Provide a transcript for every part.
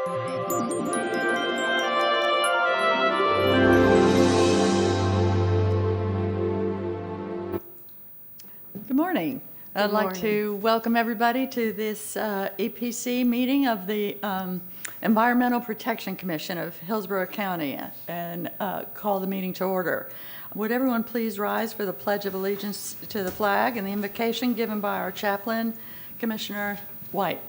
Good morning. I'd like to welcome everybody to this EPC meeting of the Environmental Protection Commission of Hillsborough County and call the meeting to order. Would everyone please rise for the Pledge of Allegiance to the flag and the invocation given by our chaplain, Commissioner White.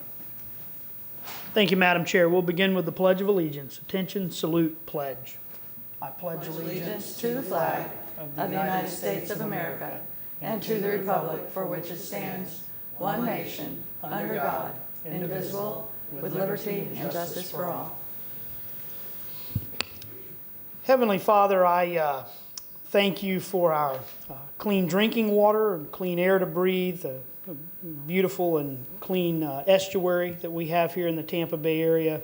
Thank you, Madam Chair. We'll begin with the Pledge of Allegiance. Attention, salute, pledge. I pledge allegiance To the flag of the United States of America and to the republic for which it stands, one nation, under God, indivisible, with liberty and justice for all. Heavenly Father, I thank you for our clean drinking water and clean air to breathe, the beautiful and clean estuary that we have here in the Tampa Bay area.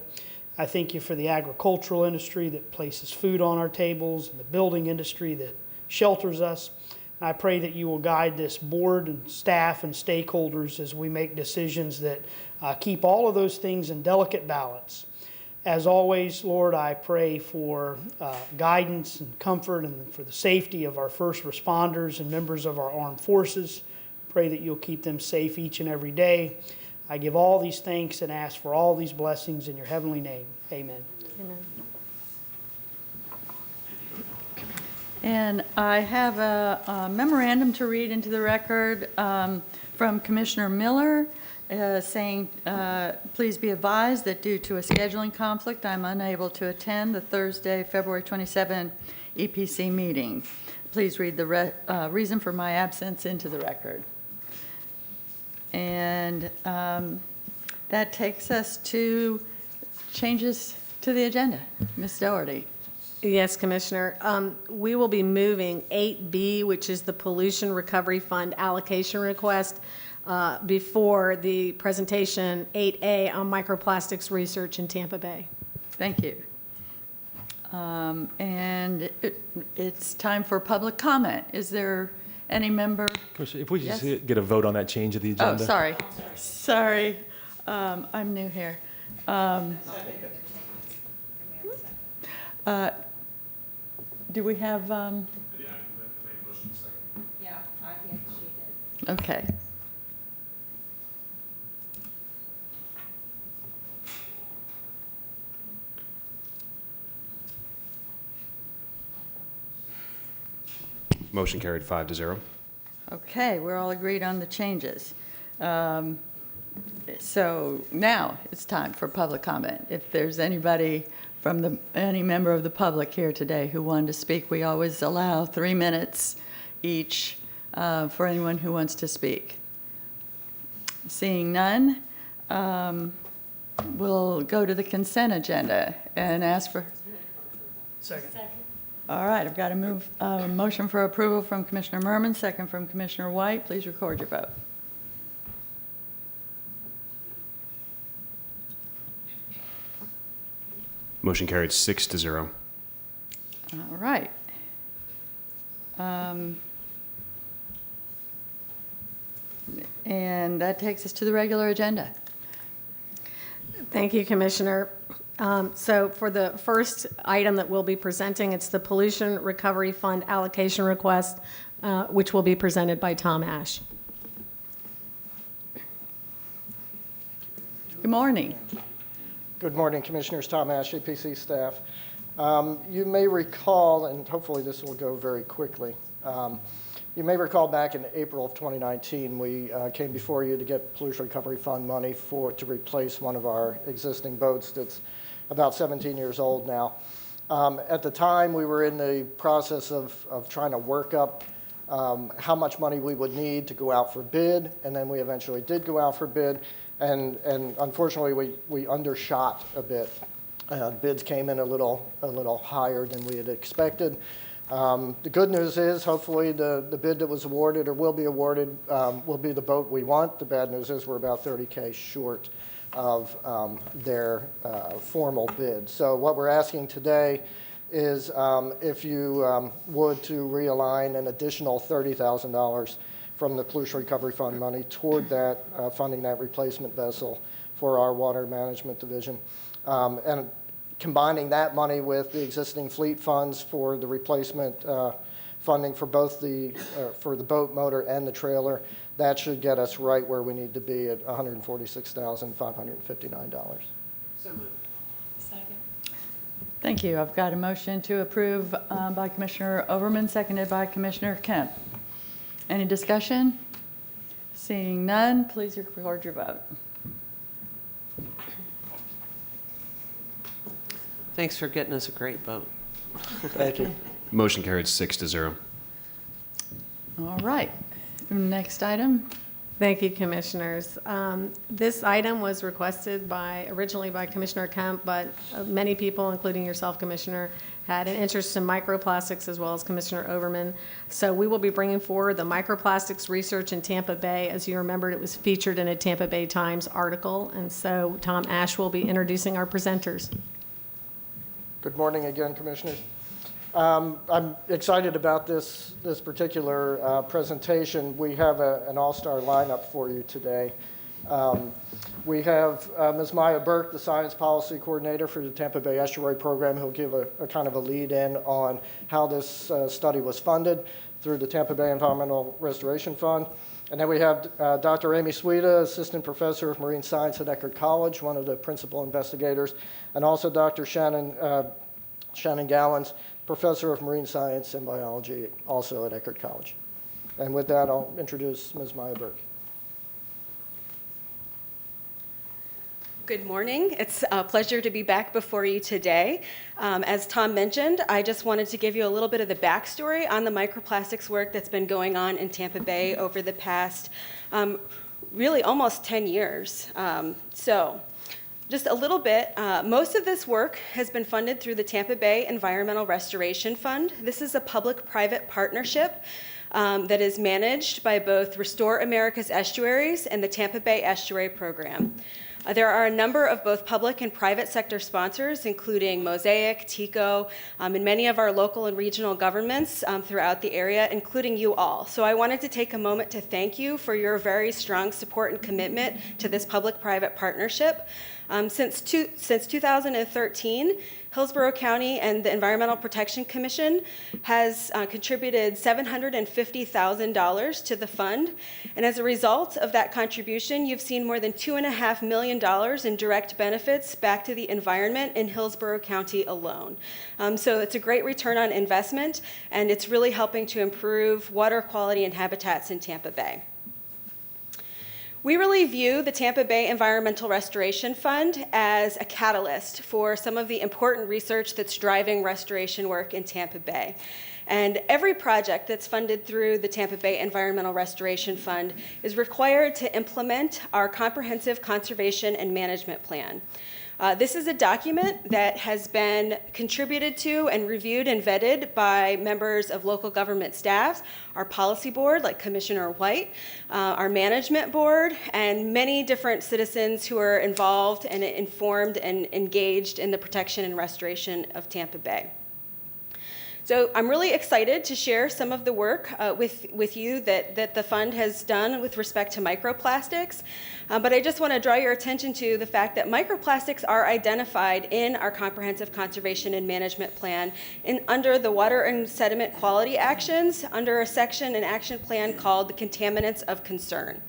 I thank you for the agricultural industry that places food on our tables and the building industry that shelters us. And I pray that you will guide this board and staff and stakeholders as we make decisions that keep all of those things in delicate balance. As always, Lord, I pray for guidance and comfort and for the safety of our first responders and members of our armed forces. Pray that you'll keep them safe each and every day. I give all these thanks and ask for all these blessings in your heavenly name. Amen. Amen. And I have a memorandum to read into the record from Commissioner Miller saying, please be advised that due to a scheduling conflict, I'm unable to attend the Thursday, February 27 EPC meeting. Please read the reason for my absence into the record. And that takes us to changes to the agenda. Ms. Doherty. Yes, Commissioner. We will be moving 8B, which is the Pollution Recovery Fund allocation request, before the presentation 8A on microplastics research in Tampa Bay. Thank you. And it's time for public comment. Is there any member? Commissioner, if we just Yes? get a vote on that change of the agenda. Oh, sorry. Sorry. I'm new here. Do we have? Yeah, I think she did. Okay. Motion carried 5-0. Okay, we're all agreed on the changes. So now it's time for public comment. If there's anybody from any member of the public here today who wanted to speak, we always allow 3 minutes each for anyone who wants to speak. Seeing none, we'll go to the consent agenda and ask for. Second. All right, I've got a motion for approval from Commissioner Merman, second from Commissioner White. Please record your vote. Motion carried 6-0. All right. And that takes us to the regular agenda. Thank you, Commissioner. So for the first item that we'll be presenting, it's the Pollution Recovery Fund allocation request, which will be presented by Tom Ash. Good morning. Good morning, Commissioners. Tom Ash, APC staff. You may recall, and hopefully this will go very quickly, you may recall back in April of 2019, we came before you to get Pollution Recovery Fund money to replace one of our existing boats that's about 17 years old now. At the time, we were in the process of trying to work up how much money we would need to go out for bid, and then we eventually did go out for bid. And unfortunately, we undershot a bit. Bids came in a little higher than we had expected. The good news is, hopefully, the bid that was awarded or will be awarded will be the boat we want. The bad news is we're about $30K short of their formal bid. So what we're asking today is if you would to realign an additional $30,000 from the Pollution Recovery Fund money toward that, funding that replacement vessel for our water management division. And combining that money with the existing fleet funds for the replacement funding for both for the boat motor and the trailer, that should get us right where we need to be at $146,559. Thank you. I've got a motion to approve by Commissioner Overman, seconded by Commissioner Kemp. Any discussion? Seeing none, please record your vote. Thanks for getting us a great boat. Thank you. Motion carried 6-0. All right. Next item. Thank you, Commissioners. This item was requested originally by Commissioner Kemp, but many people, including yourself, Commissioner, had an interest in microplastics as well as Commissioner Overman. So we will be bringing forward the microplastics research in Tampa Bay. As you remembered, it was featured in a Tampa Bay Times article. And so Tom Ash will be introducing our presenters. Good morning again, Commissioners. I'm excited about this particular presentation. We have an all-star lineup for you today. We have Ms. Maya Burke, the Science Policy Coordinator for the Tampa Bay Estuary Program, who'll give a kind of a lead-in on how this study was funded through the Tampa Bay Environmental Restoration Fund. And then we have Dr. Amy Sweda, Assistant Professor of Marine Science at Eckerd College, one of the principal investigators, and also Dr. Shannon Gallens, Professor of Marine Science and Biology, also at Eckerd College. And with that, I'll introduce Ms. Maya Burke. Good morning. It's a pleasure to be back before you today. As Tom mentioned, I just wanted to give you a little bit of the backstory on the microplastics work that's been going on in Tampa Bay over the past, really almost 10 years. Just a little bit, most of this work has been funded through the Tampa Bay Environmental Restoration Fund. This is a public-private partnership that is managed by both Restore America's Estuaries and the Tampa Bay Estuary Program. There are a number of both public and private sector sponsors, including Mosaic, TICO, and many of our local and regional governments throughout the area, including you all. So I wanted to take a moment to thank you for your very strong support and commitment to this public-private partnership. Since 2013, Hillsborough County and the Environmental Protection Commission has contributed $750,000 to the fund. And as a result of that contribution, you've seen more than $2.5 million in direct benefits back to the environment in Hillsborough County alone. So it's a great return on investment, and it's really helping to improve water quality and habitats in Tampa Bay. We really view the Tampa Bay Environmental Restoration Fund as a catalyst for some of the important research that's driving restoration work in Tampa Bay. And every project that's funded through the Tampa Bay Environmental Restoration Fund is required to implement our comprehensive conservation and management plan. This is a document that has been contributed to and reviewed and vetted by members of local government staffs, our policy board, like Commissioner White, our management board, and many different citizens who are involved and informed and engaged in the protection and restoration of Tampa Bay. So I'm really excited to share some of the work with you that the fund has done with respect to microplastics. But I just want to draw your attention to the fact that microplastics are identified in our comprehensive conservation and management plan under the water and sediment quality actions under a section and action plan called the contaminants of concern.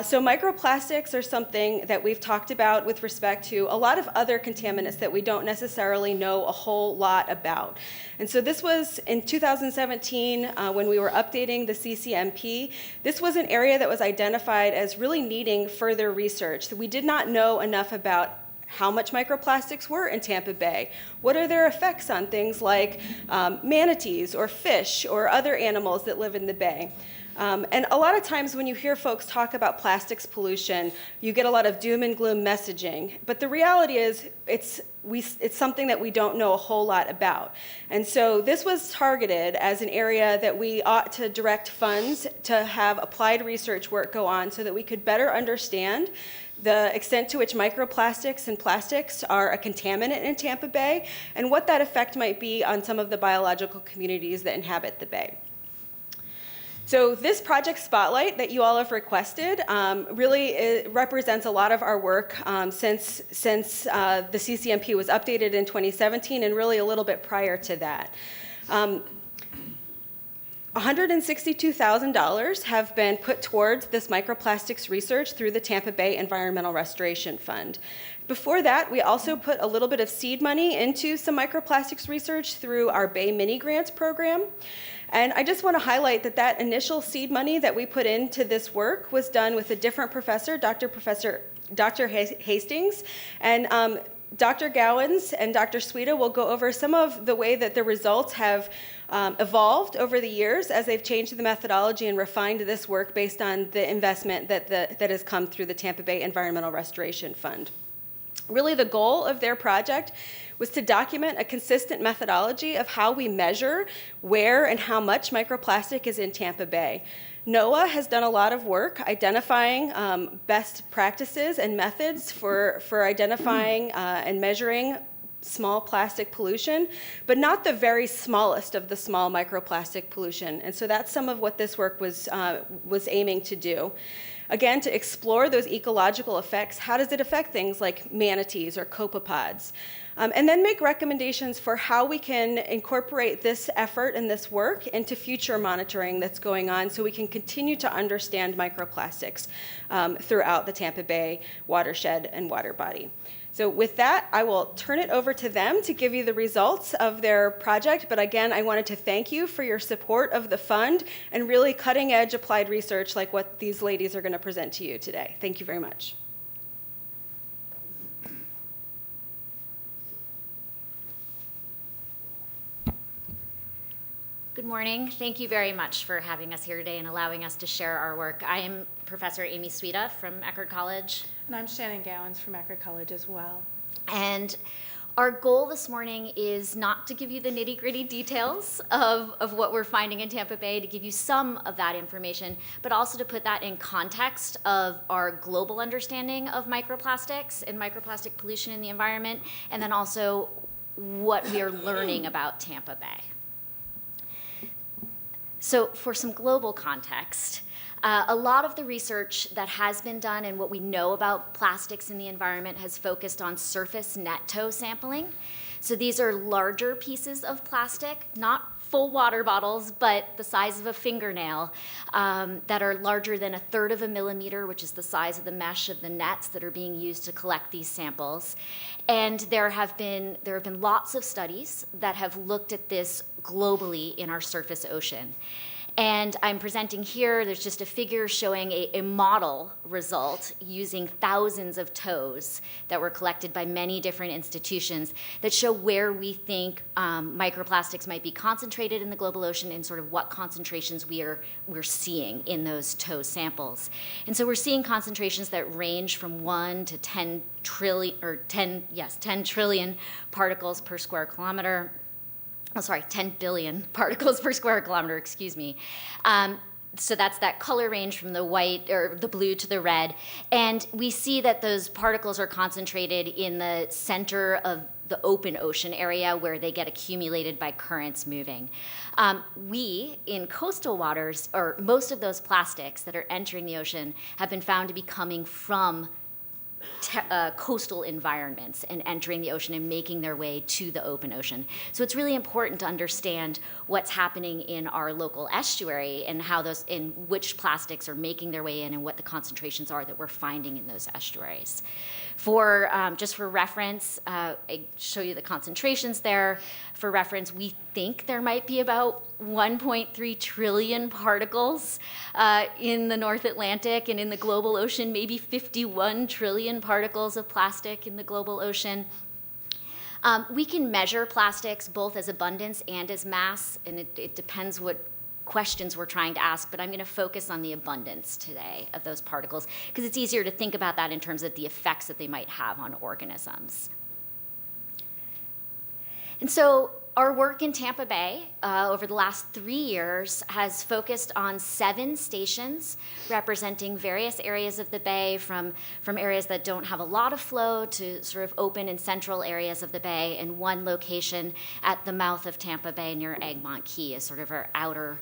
So microplastics are something that we've talked about with respect to a lot of other contaminants that we don't necessarily know a whole lot about. And so this was in 2017 when we were updating the CCMP. This was an area that was identified as really needing further research. So we did not know enough about how much microplastics were in Tampa Bay. What are their effects on things like manatees or fish or other animals that live in the bay? And a lot of times when you hear folks talk about plastics pollution, you get a lot of doom and gloom messaging. But the reality is it's something that we don't know a whole lot about. And so this was targeted as an area that we ought to direct funds to have applied research work go on so that we could better understand the extent to which microplastics and plastics are a contaminant in Tampa Bay and what that effect might be on some of the biological communities that inhabit the bay. So this project spotlight that you all have requested really represents a lot of our work since the CCMP was updated in 2017 and really a little bit prior to that. $162,000 have been put towards this microplastics research through the Tampa Bay Environmental Restoration Fund. Before that, we also put a little bit of seed money into some microplastics research through our Bay Mini Grants program. And I just want to highlight that that initial seed money that we put into this work was done with a different professor, Dr. Hastings, and Dr. Gowans and Dr. Sweda will go over some of the way that the results have evolved over the years as they've changed the methodology and refined this work based on the investment that has come through the Tampa Bay Environmental Restoration Fund. Really, the goal of their project was to document a consistent methodology of how we measure where and how much microplastic is in Tampa Bay. NOAA has done a lot of work identifying best practices and methods for identifying and measuring small plastic pollution, but not the very smallest of the small microplastic pollution. And so that's some of what this work was aiming to do. Again, to explore those ecological effects. How does it affect things like manatees or copepods? And then make recommendations for how we can incorporate this effort and this work into future monitoring that's going on so we can continue to understand microplastics throughout the Tampa Bay watershed and water body. So with that, I will turn it over to them to give you the results of their project. But again, I wanted to thank you for your support of the fund and really cutting edge applied research like what these ladies are going to present to you today. Thank you very much. Good morning. Thank you very much for having us here today and allowing us to share our work. I am Professor Amy Sweda from Eckerd College. And I'm Shannon Gowans from Eckerd College as well. And our goal this morning is not to give you the nitty-gritty details of what we're finding in Tampa Bay, to give you some of that information, but also to put that in context of our global understanding of microplastics and microplastic pollution in the environment, and then also what we are learning about Tampa Bay. So for some global context, a lot of the research that has been done and what we know about plastics in the environment has focused on surface net tow sampling. So these are larger pieces of plastic, not full water bottles, but the size of a fingernail, that are larger than 1/3 of a millimeter, which is the size of the mesh of the nets that are being used to collect these samples. And there have been lots of studies that have looked at this globally in our surface ocean. And I'm presenting here, there's just a figure showing a model result using thousands of tows that were collected by many different institutions that show where we think microplastics might be concentrated in the global ocean and sort of what concentrations we're seeing in those tow samples. And so we're seeing concentrations that range from 1 to 10 trillion particles per square kilometer. 10 billion particles per square kilometer, excuse me. So that's that color range from the white or the blue to the red. And we see that those particles are concentrated in the center of the open ocean area where they get accumulated by currents moving. We, in coastal waters, or most of those plastics that are entering the ocean have been found to be coming from coastal environments and entering the ocean and making their way to the open ocean. So it's really important to understand what's happening in our local estuary and which plastics are making their way in and what the concentrations are that we're finding in those estuaries. Just for reference, I show you the concentrations there. For reference, we think there might be about 1.3 trillion particles in the North Atlantic, and in the global ocean, maybe 51 trillion particles of plastic in the global ocean. We can measure plastics both as abundance and as mass, and it depends what questions we're trying to ask, but I'm going to focus on the abundance today of those particles because it's easier to think about that in terms of the effects that they might have on organisms. And so our work in Tampa Bay over the last 3 years has focused on 7 stations representing various areas of the bay, from areas that don't have a lot of flow to sort of open and central areas of the bay, and 1 location at the mouth of Tampa Bay near Egmont Key is sort of our outer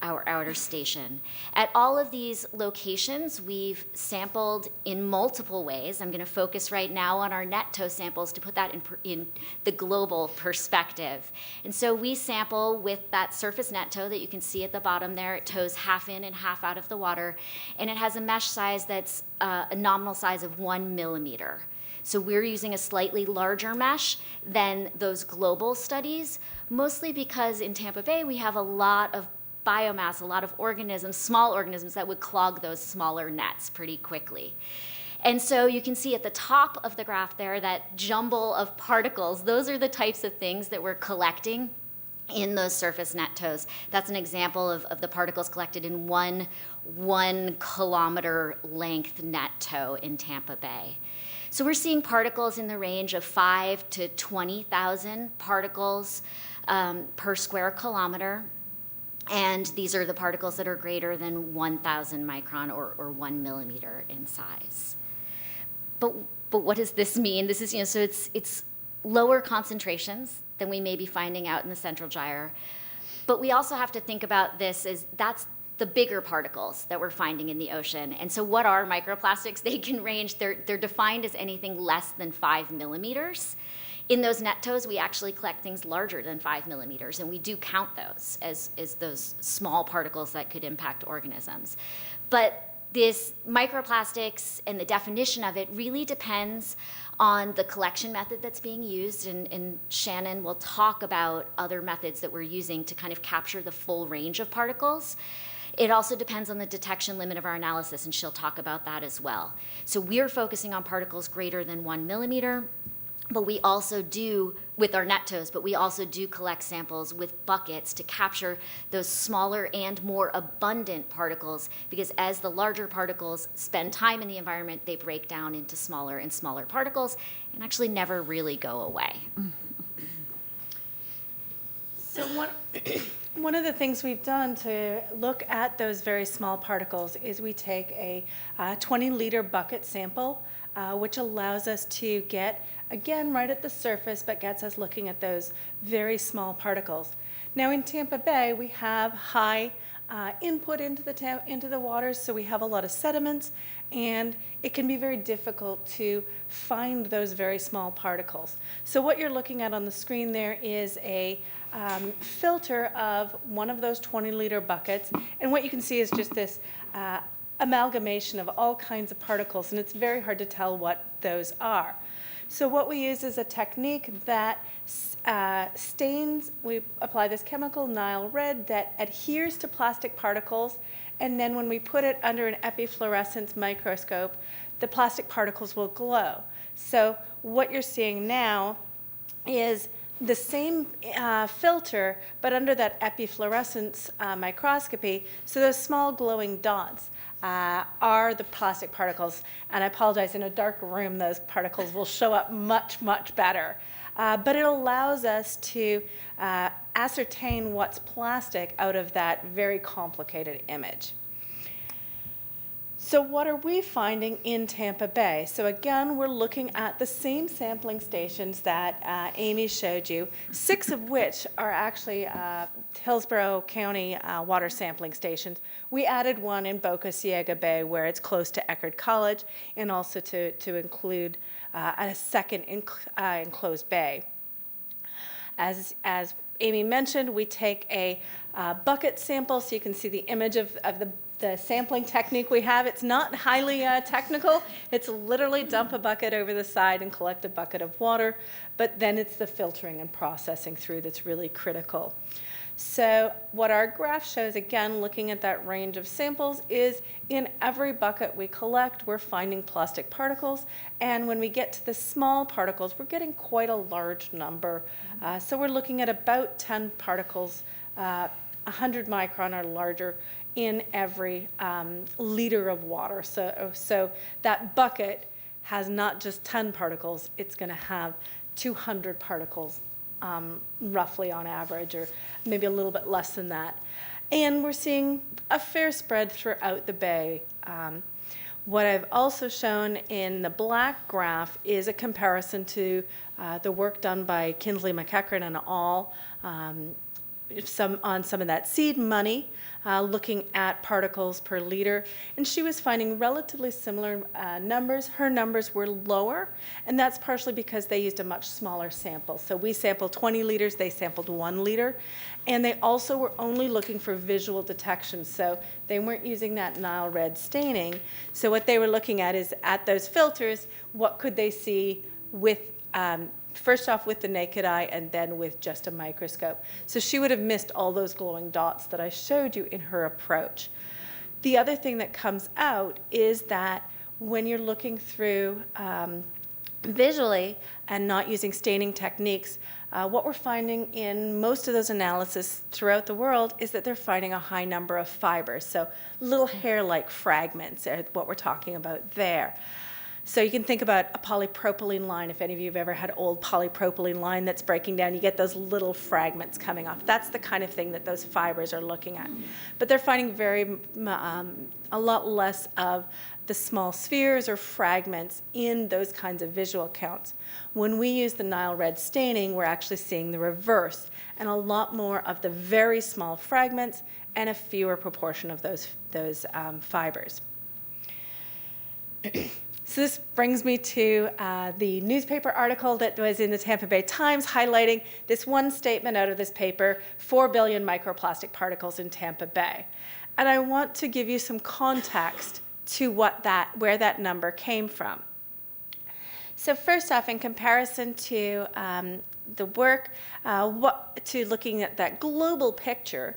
our outer station. At all of these locations, we've sampled in multiple ways. I'm going to focus right now on our net tow samples to put that in the global perspective. And so we sample with that surface net tow that you can see at the bottom there. It tows half in and half out of the water, and it has a mesh size that's a nominal size of 1 millimeter. So we're using a slightly larger mesh than those global studies, mostly because in Tampa Bay we have a lot of biomass, a lot of organisms, small organisms that would clog those smaller nets pretty quickly. And so you can see at the top of the graph there that jumble of particles. Those are the types of things that we're collecting in those surface net tows. That's an example of the particles collected in one kilometer length net tow in Tampa Bay. So we're seeing particles in the range of 5 to 20,000 particles per square kilometer. And these are the particles that are greater than 1,000 micron or 1 millimeter in size. But what does this mean? This is, so it's lower concentrations than we may be finding out in the Central Gyre. But we also have to think about this as that's the bigger particles that we're finding in the ocean. And so what are microplastics? They can range, they're defined as anything less than 5 millimeters. In those net tows, we actually collect things larger than 5 millimeters, and we do count those as those small particles that could impact organisms. But this microplastics and the definition of it really depends on the collection method that's being used, and Shannon will talk about other methods that we're using to kind of capture the full range of particles. It also depends on the detection limit of our analysis, and she'll talk about that as well. So we're focusing on particles greater than 1 millimeter, but we also do, with our net tows, but we also do collect samples with buckets to capture those smaller and more abundant particles, because as the larger particles spend time in the environment, they break down into smaller and smaller particles and actually never really go away. So one of the things we've done to look at those very small particles is we take a 20-liter bucket sample, which allows us to get, again, right at the surface, but gets us looking at those very small particles. Now in Tampa Bay, we have high input into the waters, so we have a lot of sediments, and it can be very difficult to find those very small particles. So what you're looking at on the screen there is a filter of one of those 20-liter buckets, and what you can see is just this amalgamation of all kinds of particles, and it's very hard to tell what those are. So what we use is a technique that stains, we apply this chemical, Nile red, that adheres to plastic particles, and then when we put it under an epifluorescence microscope, the plastic particles will glow. So what you're seeing now is the same filter, but under that epifluorescence microscopy, so those small glowing dots are the plastic particles. And I apologize, in a dark room, those particles will show up much, much better. But it allows us to ascertain what's plastic out of that very complicated image. So what are we finding in Tampa Bay? So again, we're looking at the same sampling stations that Amy showed you, 6 of which are actually Hillsborough County water sampling stations. We added one in Boca Ciega Bay where it's close to Eckerd College, and also to include a second enclosed bay. As Amy mentioned, we take a bucket sample, so you can see the image of the sampling technique we have. It's not highly technical. It's literally dump a bucket over the side and collect a bucket of water, but then it's the filtering and processing through that's really critical. So what our graph shows, again, looking at that range of samples, is in every bucket we collect, we're finding plastic particles, and when we get to the small particles, we're getting quite a large number. So we're looking at about 10 particles, 100 micron or larger, in every liter of water. So that bucket has not just 10 particles, it's going to have 200 particles roughly on average, or maybe a little bit less than that. And we're seeing a fair spread throughout the bay. What I've also shown in the black graph is a comparison to the work done by Kinsley McEachran and al. some of that seed money, looking at particles per liter, and she was finding relatively similar numbers. Her numbers were lower, and that's partially because they used a much smaller sample. So we sampled 20 liters, they sampled 1 liter, and they also were only looking for visual detection. So they weren't using that Nile red staining. So what they were looking at is at those filters, what could they see with first off with the naked eye and then with just a microscope. So she would have missed all those glowing dots that I showed you in her approach. The other thing that comes out is that when you're looking through visually and not using staining techniques, what we're finding in most of those analyses throughout the world is that they're finding a high number of fibers. So little hair-like fragments are what we're talking about there. So you can think about a polypropylene line. If any of you have ever had old polypropylene line that's breaking down, you get those little fragments coming off. That's the kind of thing that those fibers are looking at. But they're finding a lot less of the small spheres or fragments in those kinds of visual counts. When we use the Nile red staining, we're actually seeing the reverse, and a lot more of the very small fragments and a fewer proportion of those fibers. So this brings me to the newspaper article that was in the Tampa Bay Times highlighting this one statement out of this paper, 4 billion microplastic particles in Tampa Bay. And I want to give you some context to where that number came from. So first off, in comparison to the work, to looking at that global picture,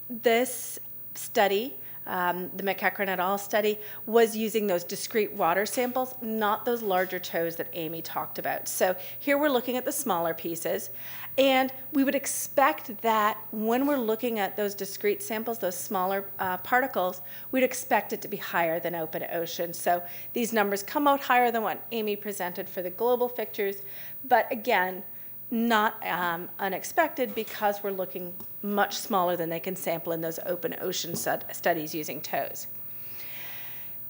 this study, the McEachran et al. Study, was using those discrete water samples, not those larger toes that Amy talked about. So here we're looking at the smaller pieces, and we would expect that when we're looking at those discrete samples, those smaller particles, we'd expect it to be higher than open ocean. So these numbers come out higher than what Amy presented for the global pictures, but again, not unexpected because we're looking much smaller than they can sample in those open ocean studies using toes.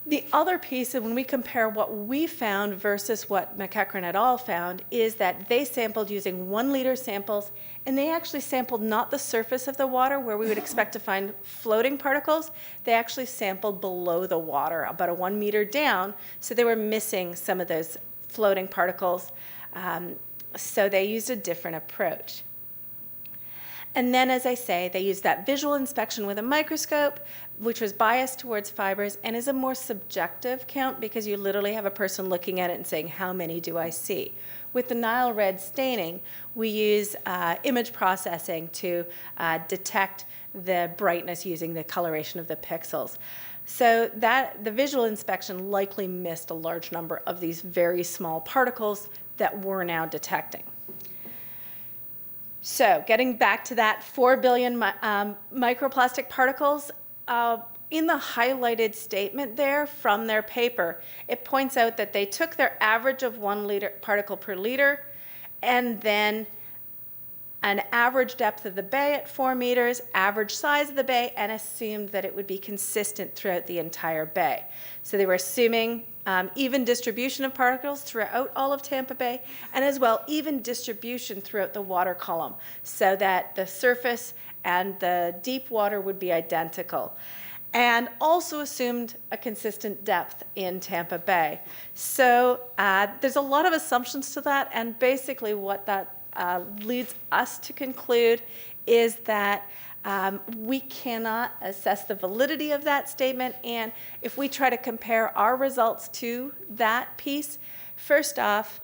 The other piece, and when we compare what we found versus what McEachran et al. Found, is that they sampled using 1 liter samples, and they actually sampled not the surface of the water where we would expect to find floating particles. They actually sampled below the water, about 1 meter down, so they were missing some of those floating particles. So they used a different approach. And then, as I say, they used that visual inspection with a microscope, which was biased towards fibers and is a more subjective count because you literally have a person looking at it and saying, how many do I see? With the Nile red staining, we use image processing to detect the brightness using the coloration of the pixels. So that the visual inspection likely missed a large number of these very small particles that we're now detecting. So getting back to that 4 billion microplastic particles, in the highlighted statement there from their paper, it points out that they took their average of 1 liter particle per liter and then an average depth of the bay at 4 meters, average size of the bay, and assumed that it would be consistent throughout the entire bay. So they were assuming even distribution of particles throughout all of Tampa Bay, and as well even distribution throughout the water column, so that the surface and the deep water would be identical. And also assumed a consistent depth in Tampa Bay. So there's a lot of assumptions to that, and basically what that leads us to conclude is that we cannot assess the validity of that statement, and if we try to compare our results to that piece, first off,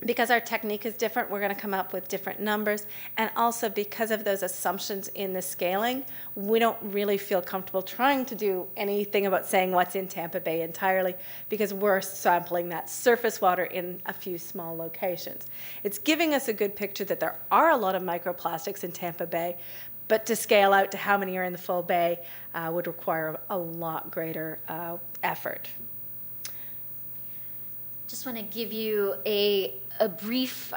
because our technique is different, we're going to come up with different numbers, and also because of those assumptions in the scaling, we don't really feel comfortable trying to do anything about saying what's in Tampa Bay entirely, because we're sampling that surface water in a few small locations. It's giving us a good picture that there are a lot of microplastics in Tampa Bay, but to scale out to how many are in the full bay would require a lot greater effort. Just want to give you a brief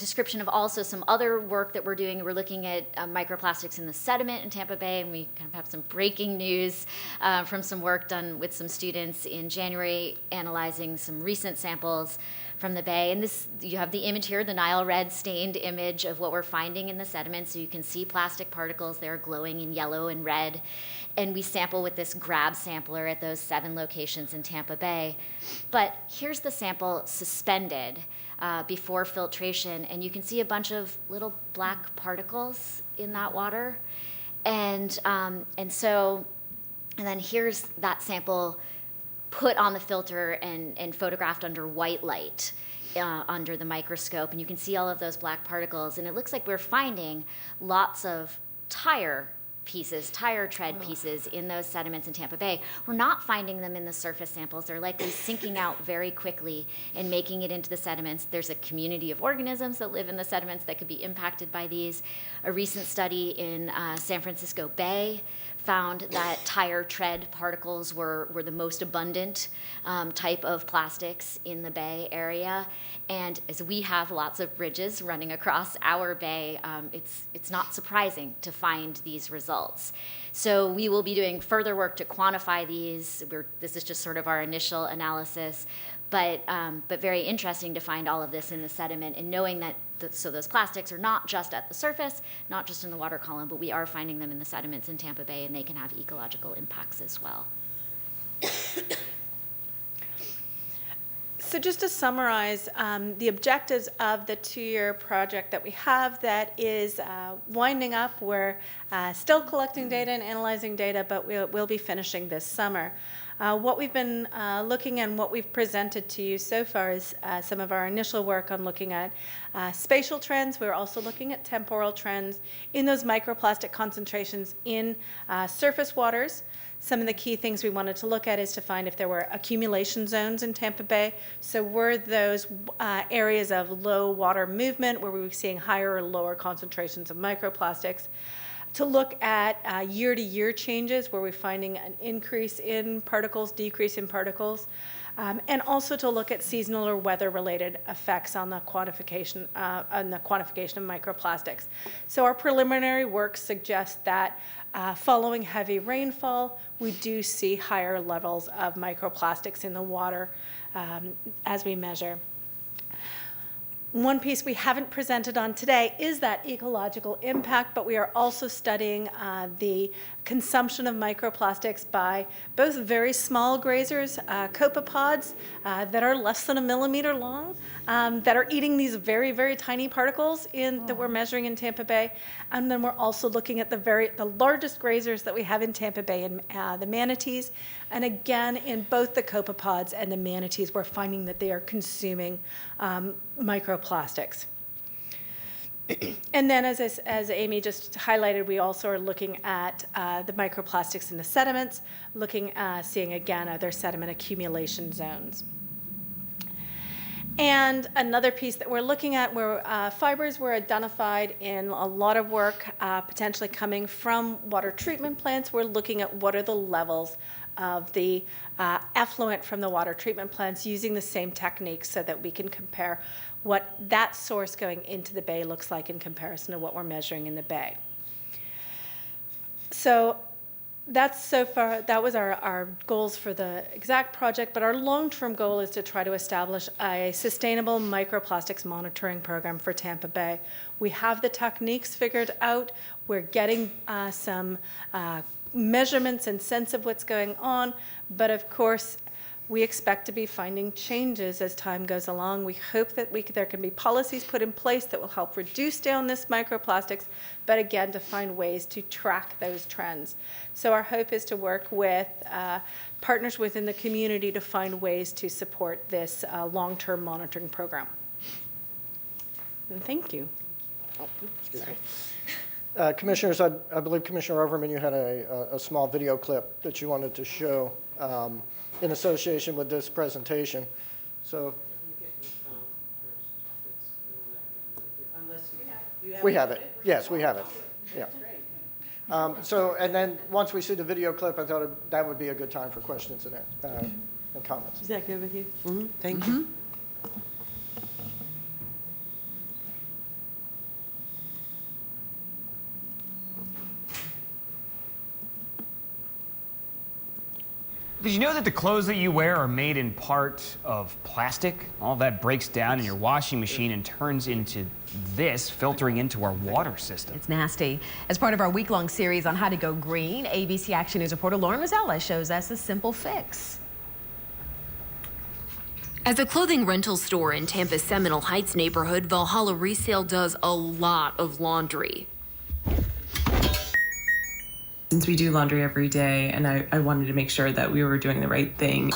description of also some other work that we're doing. We're looking at microplastics in the sediment in Tampa Bay, and we kind of have some breaking news from some work done with some students in January, analyzing some recent samples from the bay. And this, you have the image here, the Nile red stained image of what we're finding in the sediment. So you can see plastic particles there glowing in yellow and red. And we sample with this grab sampler at those 7 locations in Tampa Bay. But here's the sample suspended before filtration, and you can see a bunch of little black particles in that water. And then here's that sample put on the filter and photographed under white light under the microscope, and you can see all of those black particles. And it looks like we're finding lots of tire tread pieces in those sediments in Tampa Bay. We're not finding them in the surface samples. They're likely sinking out very quickly and making it into the sediments. There's a community of organisms that live in the sediments that could be impacted by these. A recent study in San Francisco Bay found that tire tread particles were the most abundant type of plastics in the bay area. And as we have lots of bridges running across our bay, it's not surprising to find these results. So we will be doing further work to quantify these. This is just sort of our initial analysis, but very interesting to find all of this in the sediment, and knowing that so those plastics are not just at the surface, not just in the water column, but we are finding them in the sediments in Tampa Bay, and they can have ecological impacts as well. So just to summarize, the objectives of the 2-year project that we have that is winding up. We're still collecting data and analyzing data, but we'll be finishing this summer. What we've been looking and what we've presented to you so far is some of our initial work on looking at spatial trends. We're also looking at temporal trends in those microplastic concentrations in surface waters. Some of the key things we wanted to look at is to find if there were accumulation zones in Tampa Bay. So were those areas of low water movement where we were seeing higher or lower concentrations of microplastics? To look at year-to-year changes where we're finding an increase in particles, decrease in particles, and also to look at seasonal or weather-related effects on the quantification of microplastics. So our preliminary work suggests that following heavy rainfall, we do see higher levels of microplastics in the water as we measure. One piece we haven't presented on today is that ecological impact, but we are also studying the consumption of microplastics by both very small grazers, copepods that are less than 1 millimeter long, that are eating these very, very tiny particles that we're measuring in Tampa Bay. And then we're also looking at the largest grazers that we have in Tampa Bay, the manatees. And again, in both the copepods and the manatees, we're finding that they are consuming microplastics. And then, as Amy just highlighted, we also are looking at the microplastics in the sediments, seeing again, are there sediment accumulation zones? And another piece that we're looking at where fibers were identified in a lot of work potentially coming from water treatment plants. We're looking at what are the levels of the effluent from the water treatment plants using the same techniques so that we can compare what that source going into the bay looks like in comparison to what we're measuring in the bay. So that was our goals for the Exec project, but our long-term goal is to try to establish a sustainable microplastics monitoring program for Tampa Bay. We have the techniques figured out. We're getting some measurements and sense of what's going on, but of course, we expect to be finding changes as time goes along. We hope that there can be policies put in place that will help reduce down this microplastics, but again, to find ways to track those trends. So our hope is to work with partners within the community to find ways to support this long-term monitoring program. And thank you. Commissioners, I believe Commissioner Overman, you had a small video clip that you wanted to show in association with this presentation. So we have it. Yes, we have it. Yeah. And then once we see the video clip, I thought that would be a good time for questions and comments. Is that good with you? Thank you. you know that the clothes that you wear are made in part of plastic? All that breaks down in your washing machine and turns into this, filtering into our water system. It's nasty. As part of our week-long series on how to go green, ABC Action News reporter Lauren Mazzella shows us a simple fix. As a clothing rental store in Tampa's Seminole Heights neighborhood, Valhalla Resale does a lot of laundry. Since we do laundry every day, and I wanted to make sure that we were doing the right thing.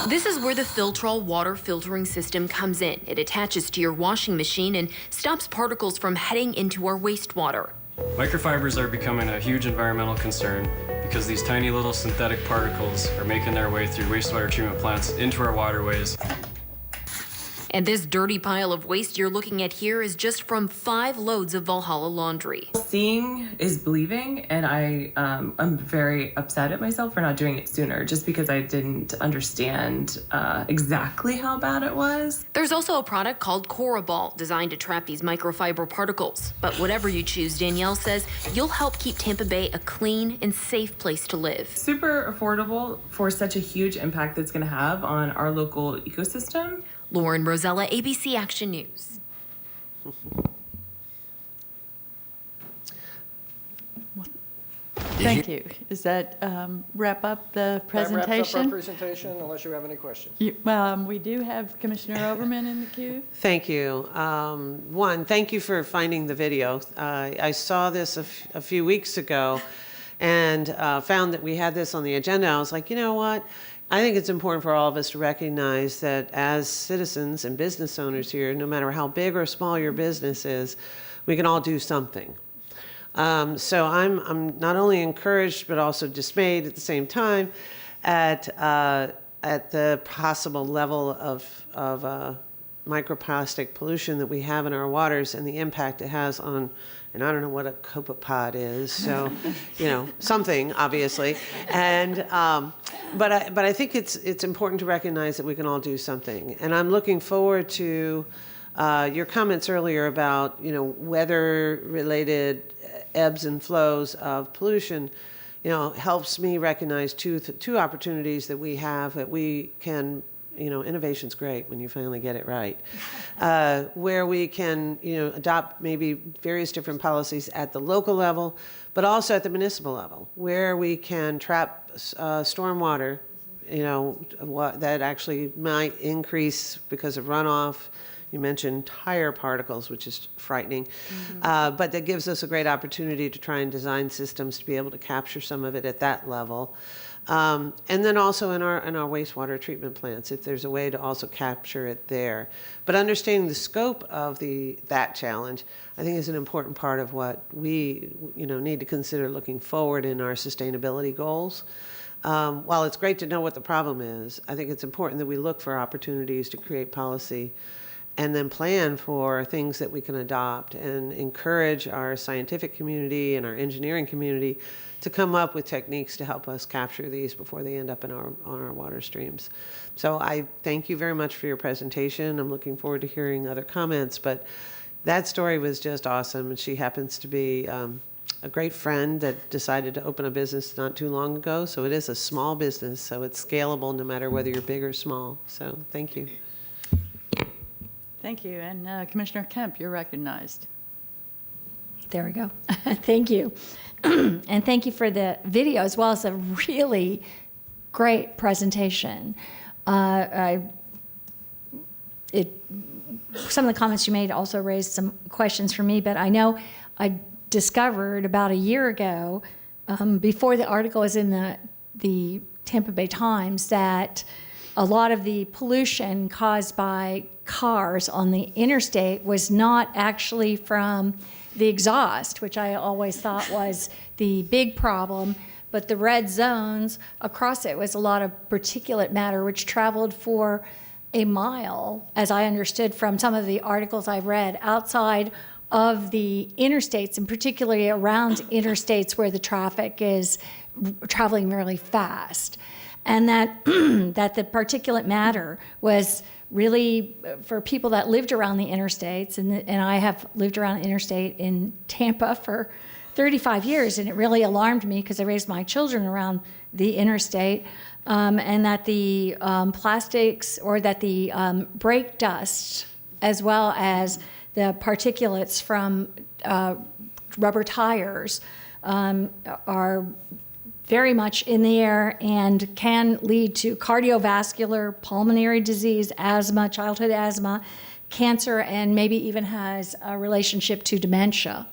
This is where the Filtrol water filtering system comes in. It attaches to your washing machine and stops particles from heading into our wastewater. Microfibers are becoming a huge environmental concern because these tiny little synthetic particles are making their way through wastewater treatment plants into our waterways. And this dirty pile of waste you're looking at here is just from 5 loads of Valhalla laundry. Seeing is believing, and I'm very upset at myself for not doing it sooner, just because I didn't understand exactly how bad it was. There's also a product called Coraball, designed to trap these microfiber particles. But whatever you choose, Danielle says, you'll help keep Tampa Bay a clean and safe place to live. Super affordable for such a huge impact that's going to have on our local ecosystem. Lauren Rosella, ABC Action News. Thank you. Does that wrap up the presentation? That wraps up our presentation, unless you have any questions. We do have Commissioner Overman in the queue. Thank you. One, thank you for finding the video. I saw this a few weeks ago and found that we had this on the agenda. I was like, you know what? I think it's important for all of us to recognize that as citizens and business owners here, no matter how big or small your business is, we can all do something. So I'm not only encouraged but also dismayed at the same time at the possible level of microplastic pollution that we have in our waters and the impact it has on. And I don't know what a copepod is, so something obviously. And but I think it's important to recognize that we can all do something. And I'm looking forward to your comments earlier about weather-related ebbs and flows of pollution. Helps me recognize two opportunities that we have that we can. Innovation's great when you finally get it right. Where we can, adopt maybe various different policies at the local level, but also at the municipal level, where we can trap stormwater, that actually might increase because of runoff. You mentioned tire particles, which is frightening, but that gives us a great opportunity to try and design systems to be able to capture some of it at that level. And then also in our wastewater treatment plants, if there's a way to also capture it there. But understanding the scope of that challenge, I think is an important part of what we need to consider looking forward in our sustainability goals. While it's great to know what the problem is, I think it's important that we look for opportunities to create policy and then plan for things that we can adopt and encourage our scientific community and our engineering community to come up with techniques to help us capture these before they end up on our water streams. So I thank you very much for your presentation. I'm looking forward to hearing other comments, but that story was just awesome. And she happens to be a great friend that decided to open a business not too long ago. So it is a small business, so it's scalable no matter whether you're big or small. So thank you. Thank you. And Commissioner Kemp, you're recognized. There we go. Thank you. And thank you for the video as well as a really great presentation. Some of the comments you made also raised some questions for me, but I know I discovered about a year ago, before the article was in the Tampa Bay Times, that a lot of the pollution caused by cars on the interstate was not actually from the exhaust, which I always thought was the big problem, but the red zones across it was a lot of particulate matter which traveled for a mile, as I understood from some of the articles I read, outside of the interstates, and particularly around interstates where the traffic is traveling really fast. And that the particulate matter was really for people that lived around the interstates, and I have lived around the interstate in Tampa for 35 years, and it really alarmed me because I raised my children around the interstate. and that the plastics or that the brake dust, as well as the particulates from rubber tires, are very much in the air and can lead to cardiovascular, pulmonary disease, asthma, childhood asthma, cancer, and maybe even has a relationship to dementia.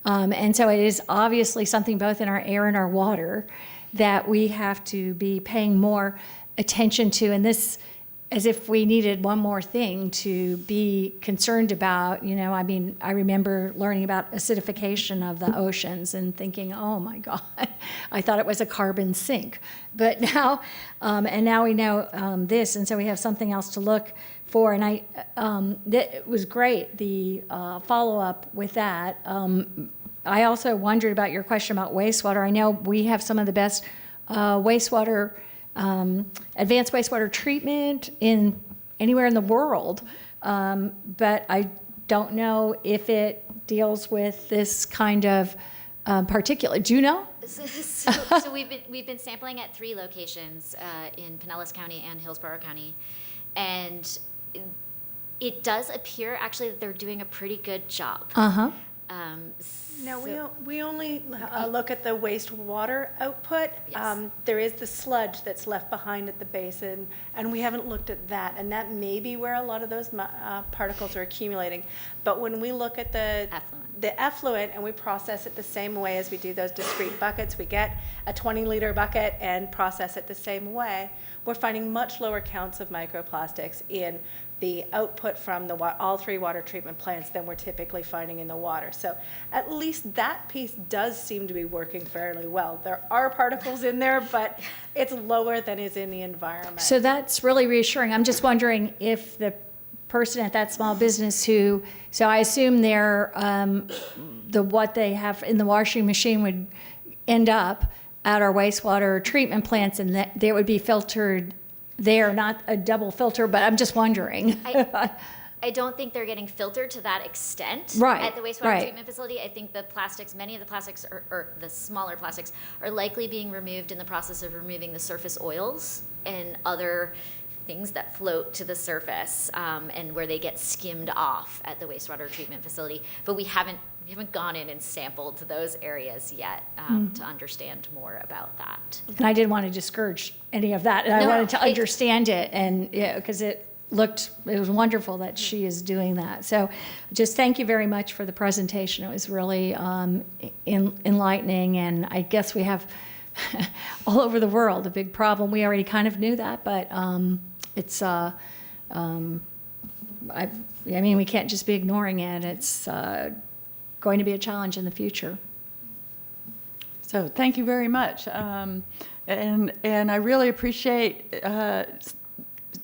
And so it is obviously something both in our air and our water that we have to be paying more attention to. And this, as if we needed one more thing to be concerned about. You know, I mean, I remember learning about acidification of the oceans and thinking, oh my God, I thought it was a carbon sink. But now, and now we know this, and so we have something else to look for. And it was great, the follow-up with that. I also wondered about your question about wastewater. I know we have some of the best wastewater advanced wastewater treatment in anywhere in the world, but I don't know if it deals with this kind of particulate. Do you know? So we've been sampling at 3 locations in Pinellas County and Hillsborough County, and it does appear actually that they're doing a pretty good job. No, we only look at the wastewater output. Yes. There is the sludge that's left behind at the basin, and we haven't looked at that. And that may be where a lot of those particles are accumulating. But when we look at the effluent and we process it the same way as we do those discrete buckets, we get a 20-liter bucket and process it the same way, we're finding much lower counts of microplastics in the output from all 3 water treatment plants than we're typically finding in the water. So at least that piece does seem to be working fairly well. There are particles in there, but it's lower than is in the environment. So that's really reassuring. I'm just wondering if the person at that small business so I assume what they have in the washing machine would end up at our wastewater treatment plants, and that they would be filtered there, not a double filter, but I'm just wondering. I don't think they're getting filtered to that extent Right, at the wastewater right. treatment facility. I think the plastics, many of the plastics, or the smaller plastics, are likely being removed in the process of removing the surface oils and other things that float to the surface, and where they get skimmed off at the wastewater treatment facility. But we haven't gone in and sampled those areas yet to understand more about that. And I didn't want to discourage any of that, and I wanted to understand it, and because it was wonderful that she is doing that. So just thank you very much for the presentation. It was really enlightening, and I guess we have all over the world a big problem. We already kind of knew that, but it's I mean, we can't just be ignoring it. It's going to be a challenge in the future. So thank you very much. And I really appreciate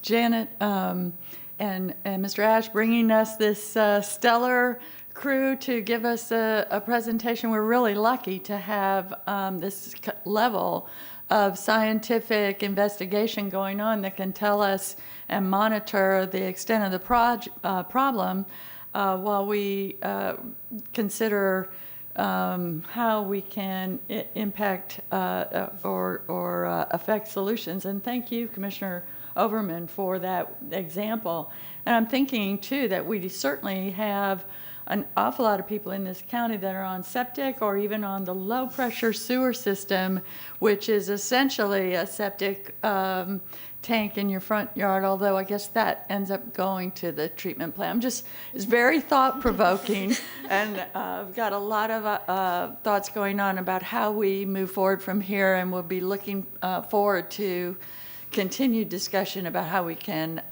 Janet and Mr. Ash bringing us this stellar crew to give us a presentation. We're really lucky to have this level of scientific investigation going on that can tell us and monitor the extent of the problem while we consider how we can impact or affect solutions. And thank you, Commissioner Overman, for that example. And I'm thinking, too, that we certainly have an awful lot of people in this county that are on septic or even on the low-pressure sewer system, which is essentially a septic tank in your front yard, although I guess that ends up going to the treatment plant. It's very thought-provoking, and I've got a lot of thoughts going on about how we move forward from here, and we'll be looking forward to continued discussion about how we can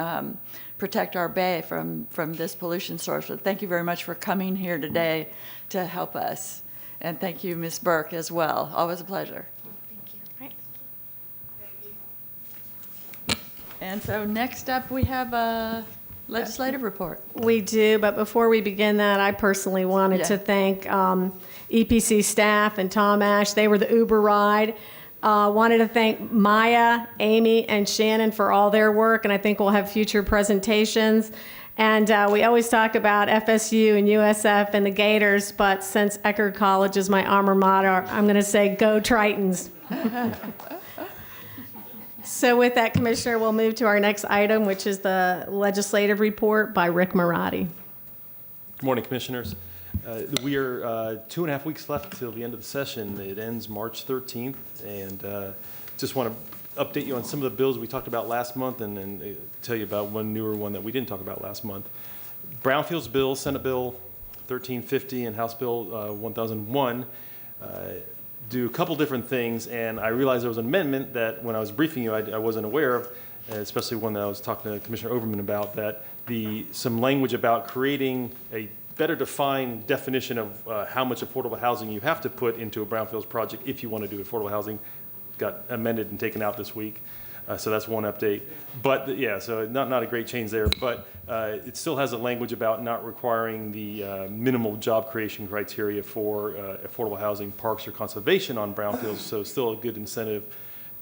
protect our bay from this pollution source. So thank you very much for coming here today to help us. And thank you, Ms. Burke, as well. Always a pleasure. Thank you. And so next up, we have a legislative report. We do, but before we begin that, I personally wanted to thank EPC staff and Tom Ash. They were the Uber ride. Wanted to thank Maya, Amy, and Shannon for all their work, and I think we'll have future presentations. And we always talk about FSU and USF and the Gators, but since Eckerd College is my alma mater, I'm going to say go Tritons. So with that, Commissioner, we'll move to our next item, which is the legislative report by Rick Marotti. Good morning, Commissioners. We are 2.5 weeks left till the end of the session. It ends March 13th, and just want to update you on some of the bills we talked about last month and tell you about one newer one that we didn't talk about last month. Brownfields bill, Senate Bill 1350 and House Bill 1001 do a couple different things, and I realized there was an amendment that when I was briefing you I wasn't aware of, especially one that I was talking to Commissioner Overman about, that some language about creating a better defined definition of how much affordable housing you have to put into a brownfields project if you want to do affordable housing got amended and taken out this week. So that's one update. But yeah, so not a great change there, but it still has a language about not requiring the minimal job creation criteria for affordable housing, parks, or conservation on brownfields. So still a good incentive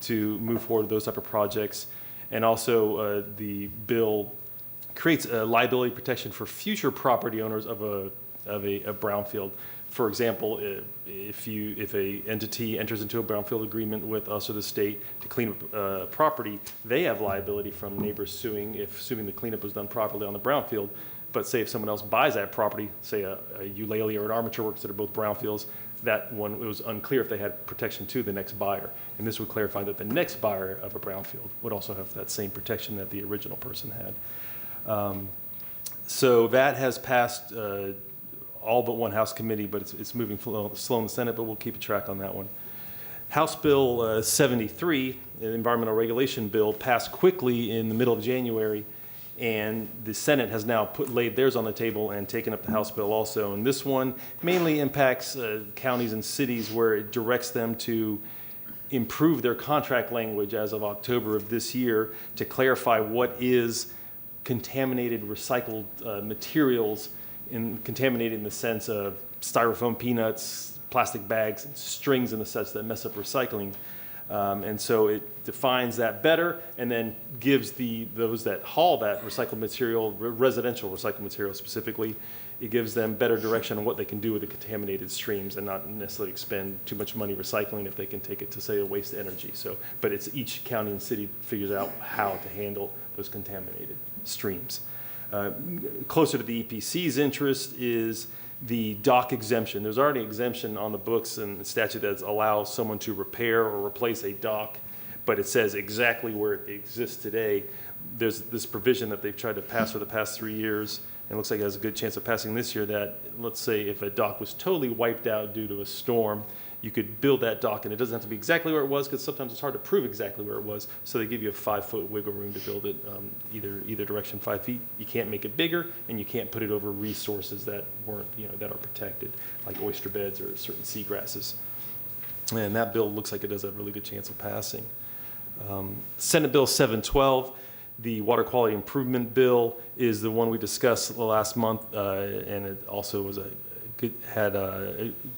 to move forward with those type of projects. And also the bill creates a liability protection for future property owners of a brownfield. For example, if a entity enters into a brownfield agreement with us or the state to clean up property, they have liability from neighbors assuming the cleanup was done properly on the brownfield. But say if someone else buys that property, say a Eulalie or an Armature Works that are both brownfields, that one, it was unclear if they had protection to the next buyer. And this would clarify that the next buyer of a brownfield would also have that same protection that the original person had. So that has passed all but one House committee, but it's moving slow in the Senate, but we'll keep a track on that one. House Bill 73, an environmental regulation bill, passed quickly in the middle of January, and the Senate has now laid theirs on the table and taken up the House bill also. And this one mainly impacts counties and cities where it directs them to improve their contract language as of October of this year to clarify what is contaminated recycled materials, contaminated in the sense of styrofoam peanuts, plastic bags, and strings in the sense that mess up recycling. And so it defines that better and then gives those that haul that recycled material, residential recycled material specifically, it gives them better direction on what they can do with the contaminated streams and not necessarily expend too much money recycling if they can take it to, say, a waste energy. So, but it's each county and city figures out how to handle those contaminated streams. Closer to the EPC's interest is the dock exemption. There's already exemption on the books and the statute that allows someone to repair or replace a dock, but it says exactly where it exists today. There's this provision that they've tried to pass for the past 3 years, and it looks like it has a good chance of passing this year, that let's say if a dock was totally wiped out due to a storm, you could build that dock, and it doesn't have to be exactly where it was because sometimes it's hard to prove exactly where it was. So they give you a 5-foot wiggle room to build it either direction 5 feet. You can't make it bigger, and you can't put it over resources that weren't that are protected, like oyster beds or certain seagrasses. And that bill looks like it has a really good chance of passing. Senate Bill 712, the Water Quality Improvement Bill, is the one we discussed last month, and it also was it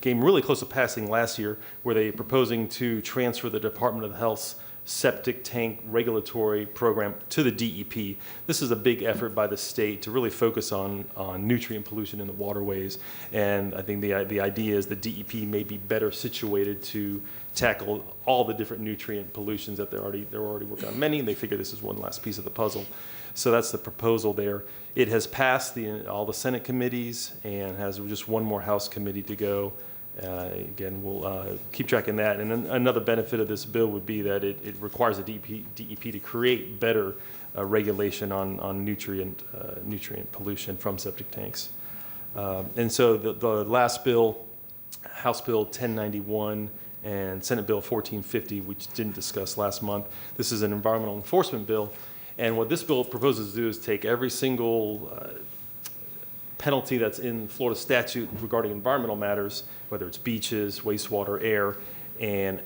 came really close to passing last year, where they're proposing to transfer the Department of Health's septic tank regulatory program to the DEP. This is a big effort by the state to really focus on nutrient pollution in the waterways, and I think the idea is the DEP may be better situated to tackle all the different nutrient pollutions that they're already working on many, and they figure this is one last piece of the puzzle. So that's the proposal there. It has passed all the Senate committees and has just one more House committee to go. Again, we'll keep tracking that. And another benefit of this bill would be that it requires the DEP to create better regulation on nutrient pollution from septic tanks. And so the last bill, House Bill 1091 and Senate Bill 1450, which didn't discuss last month, this is an environmental enforcement bill. And what this bill proposes to do is take every single penalty that's in Florida statute regarding environmental matters, whether it's beaches, wastewater, air, and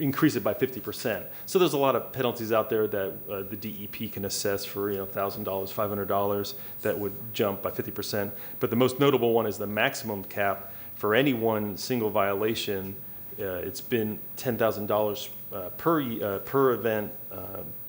increase it by 50%. So there's a lot of penalties out there that the DEP can assess for $1,000, $500 that would jump by 50%. But the most notable one is the maximum cap for any one single violation. It's been $10,000 per event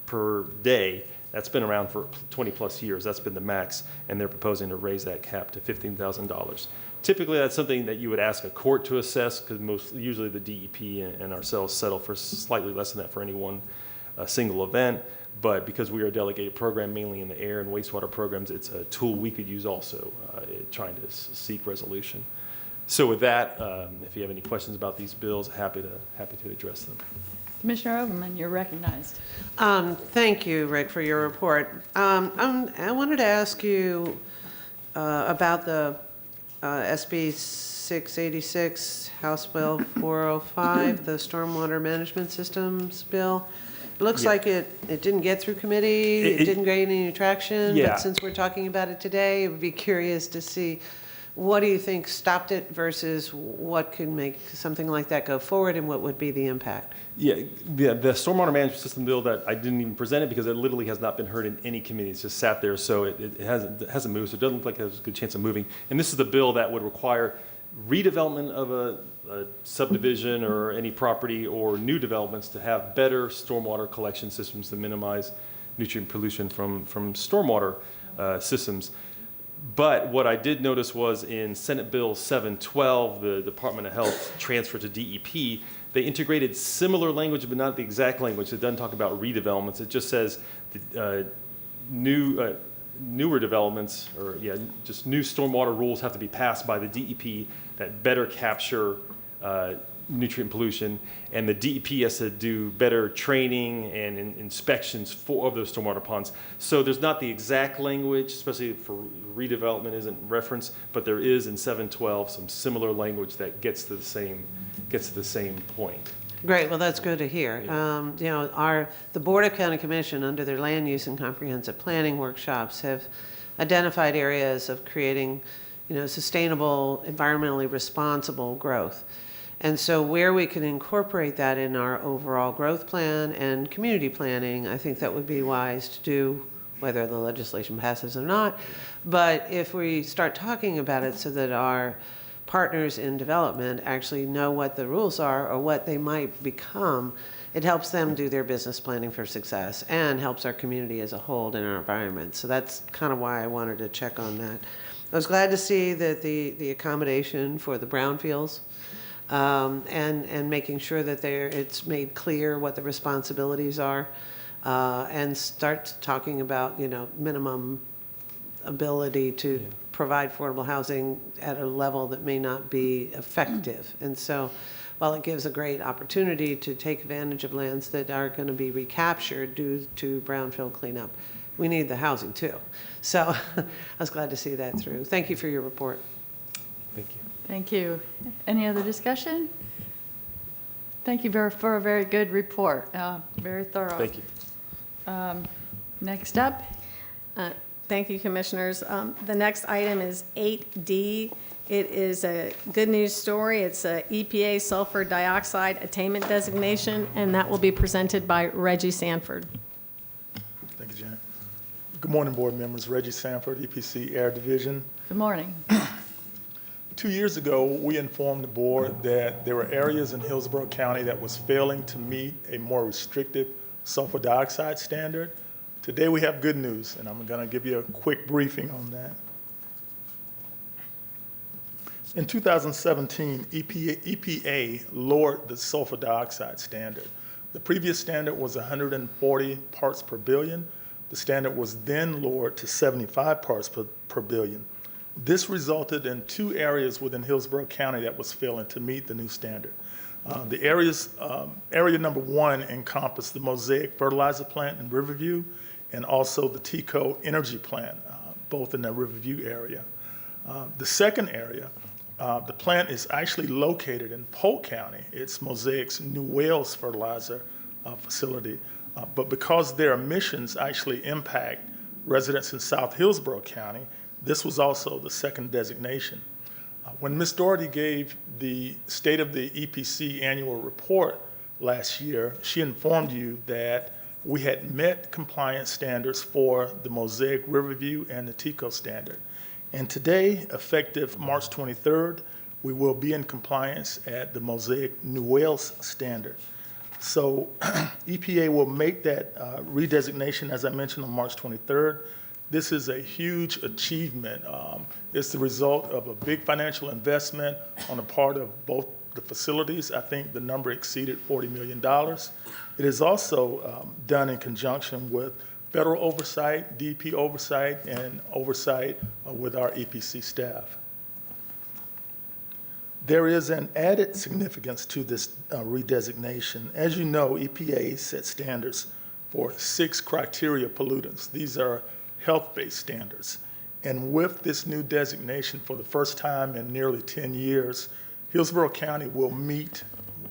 per day. That's been around for 20 plus years. That's been the max, and they're proposing to raise that cap to $15,000. Typically, that's something that you would ask a court to assess, because usually the DEP and ourselves settle for slightly less than that for any one a single event. But because we are a delegated program, mainly in the air and wastewater programs, it's a tool we could use also trying to seek resolution. So with that, if you have any questions about these bills, happy to address them. Commissioner Overman, you're recognized. Thank you, Rick, for your report. I wanted to ask you about the SB 686, House Bill 405, the Stormwater Management Systems Bill. It looks like it didn't get through committee, it didn't gain any traction, Yeah. but since we're talking about it today, I would be curious to see, what do you think stopped it versus what could make something like that go forward, and what would be the impact? Yeah, the stormwater management system bill, that I didn't even present it because it literally has not been heard in any committee. It's just sat there, so it hasn't moved. So it doesn't look like it has a good chance of moving. And this is the bill that would require redevelopment of a subdivision or any property or new developments to have better stormwater collection systems to minimize nutrient pollution from stormwater systems. But what I did notice was in Senate Bill 712, the Department of Health transfer to DEP, they integrated similar language, but not the exact language. It doesn't talk about redevelopments. It just says newer developments, or just new stormwater rules have to be passed by the DEP that better capture nutrient pollution, and the DEP has to do better training and inspections of those stormwater ponds. So there's not the exact language, especially for redevelopment isn't referenced, but there is in 712 some similar language that gets to the same point. Great, well, that's good to hear. The Board of County Commission, under their land use and comprehensive planning workshops, have identified areas of creating, sustainable, environmentally responsible growth. And so where we can incorporate that in our overall growth plan and community planning, I think that would be wise to do, whether the legislation passes or not. But if we start talking about it so that our partners in development actually know what the rules are or what they might become, it helps them do their business planning for success and helps our community as a whole and our environment. So that's kind of why I wanted to check on that. I was glad to see that the accommodation for the brownfields and making sure that it's made clear what the responsibilities are, and start talking about, minimum ability to provide affordable housing at a level that may not be effective. And so while it gives a great opportunity to take advantage of lands that are going to be recaptured due to brownfield cleanup, we need the housing too. So I was glad to see that through. Thank you for your report. Thank you. Thank you. Any other discussion? Thank you for a very good report, very thorough. Thank you. Next up. Thank you, Commissioners. The next item is 8D. It is a good news story. It's a EPA sulfur dioxide attainment designation, and that will be presented by Reggie Sanford. Thank you, Janet. Good morning, board members. Reggie Sanford, EPC Air Division. Good morning. 2 years ago, we informed the board that there were areas in Hillsborough County that was failing to meet a more restrictive sulfur dioxide standard. Today we have good news, and I'm going to give you a quick briefing on that. In 2017, EPA lowered the sulfur dioxide standard. The previous standard was 140 parts per billion. The standard was then lowered to 75 parts per billion. This resulted in 2 areas within Hillsborough County that was failing to meet the new standard. Area number 1 encompassed the Mosaic fertilizer plant in Riverview and also the TECO energy plant, both in the Riverview area. The second area, the plant is actually located in Polk County. It's Mosaic's New Wales fertilizer facility. But because their emissions actually impact residents in South Hillsborough County, this was also the second designation. When Ms. Doherty gave the State of the EPC annual report last year, she informed you that we had met compliance standards for the Mosaic Riverview and the TECO standard. And today, effective March 23rd, we will be in compliance at the Mosaic New Wales standard. So EPA will make that redesignation, as I mentioned, on March 23rd. This is a huge achievement. It's the result of a big financial investment on the part of both the facilities. I think the number exceeded $40 million. It is also done in conjunction with federal oversight, DEP oversight, and oversight with our EPC staff. There is an added significance to this redesignation. As you know, EPA set standards for 6 criteria pollutants. These are health-based standards. And with this new designation, for the first time in nearly 10 years, Hillsborough County will meet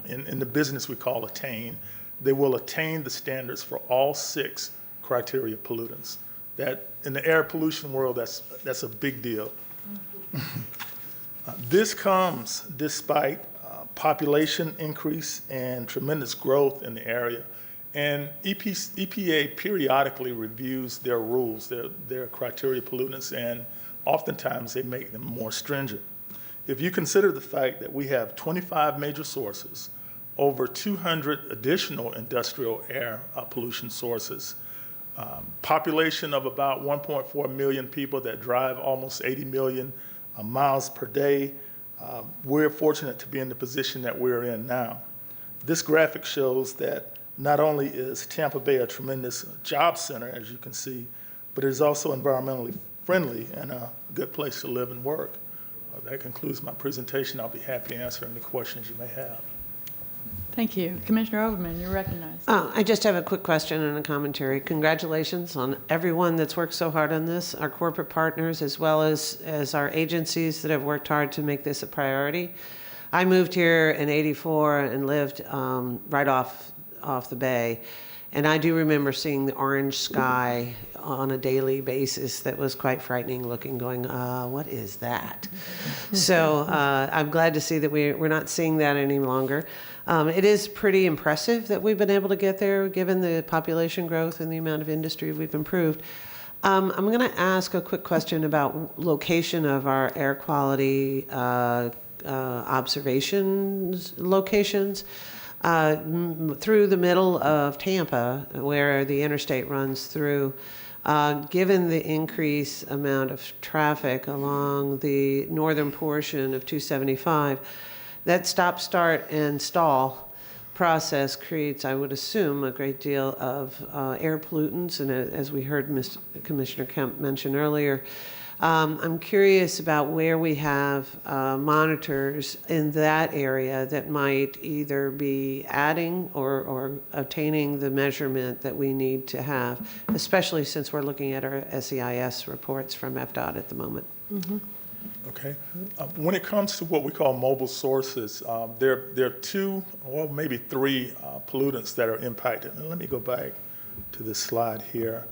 in the business we call attain. They will attain the standards for all 6 criteria pollutants. That in the air pollution world, that's a big deal. This comes despite population increase and tremendous growth in the area. And EPA periodically reviews their rules, their criteria pollutants, and oftentimes they make them more stringent. If you consider the fact that we have 25 major sources, over 200 additional industrial air pollution sources, population of about 1.4 million people that drive almost 80 million miles per day, we're fortunate to be in the position that we're in now. This graphic shows that not only is Tampa Bay a tremendous job center, as you can see, but it is also environmentally friendly and a good place to live and work. That concludes my presentation. I'll be happy to answer any questions you may have. Thank you. Commissioner Overman, you're recognized. I just have a quick question and a commentary. Congratulations on everyone that's worked so hard on this, our corporate partners, as well as our agencies that have worked hard to make this a priority. I moved here in '84 and lived right off the bay. And I do remember seeing the orange sky on a daily basis that was quite frightening looking, going, what is that? So I'm glad to see that we're not seeing that any longer. It is pretty impressive that we've been able to get there given the population growth and the amount of industry we've improved. I'm going to ask a quick question about location of our air quality observations locations. Through the middle of Tampa, where the interstate runs through, given the increased amount of traffic along the northern portion of 275, that stop, start, and stall process creates, I would assume, a great deal of air pollutants. And as we heard Commissioner Kemp mention earlier, I'm curious about where we have monitors in that area that might either be adding or obtaining the measurement that we need to have, especially since we're looking at our SEIS reports from FDOT at the moment. Mm-hmm. Okay. When it comes to what we call mobile sources, there are 2, well, maybe 3 pollutants that are impacted. And let me go back to this slide here.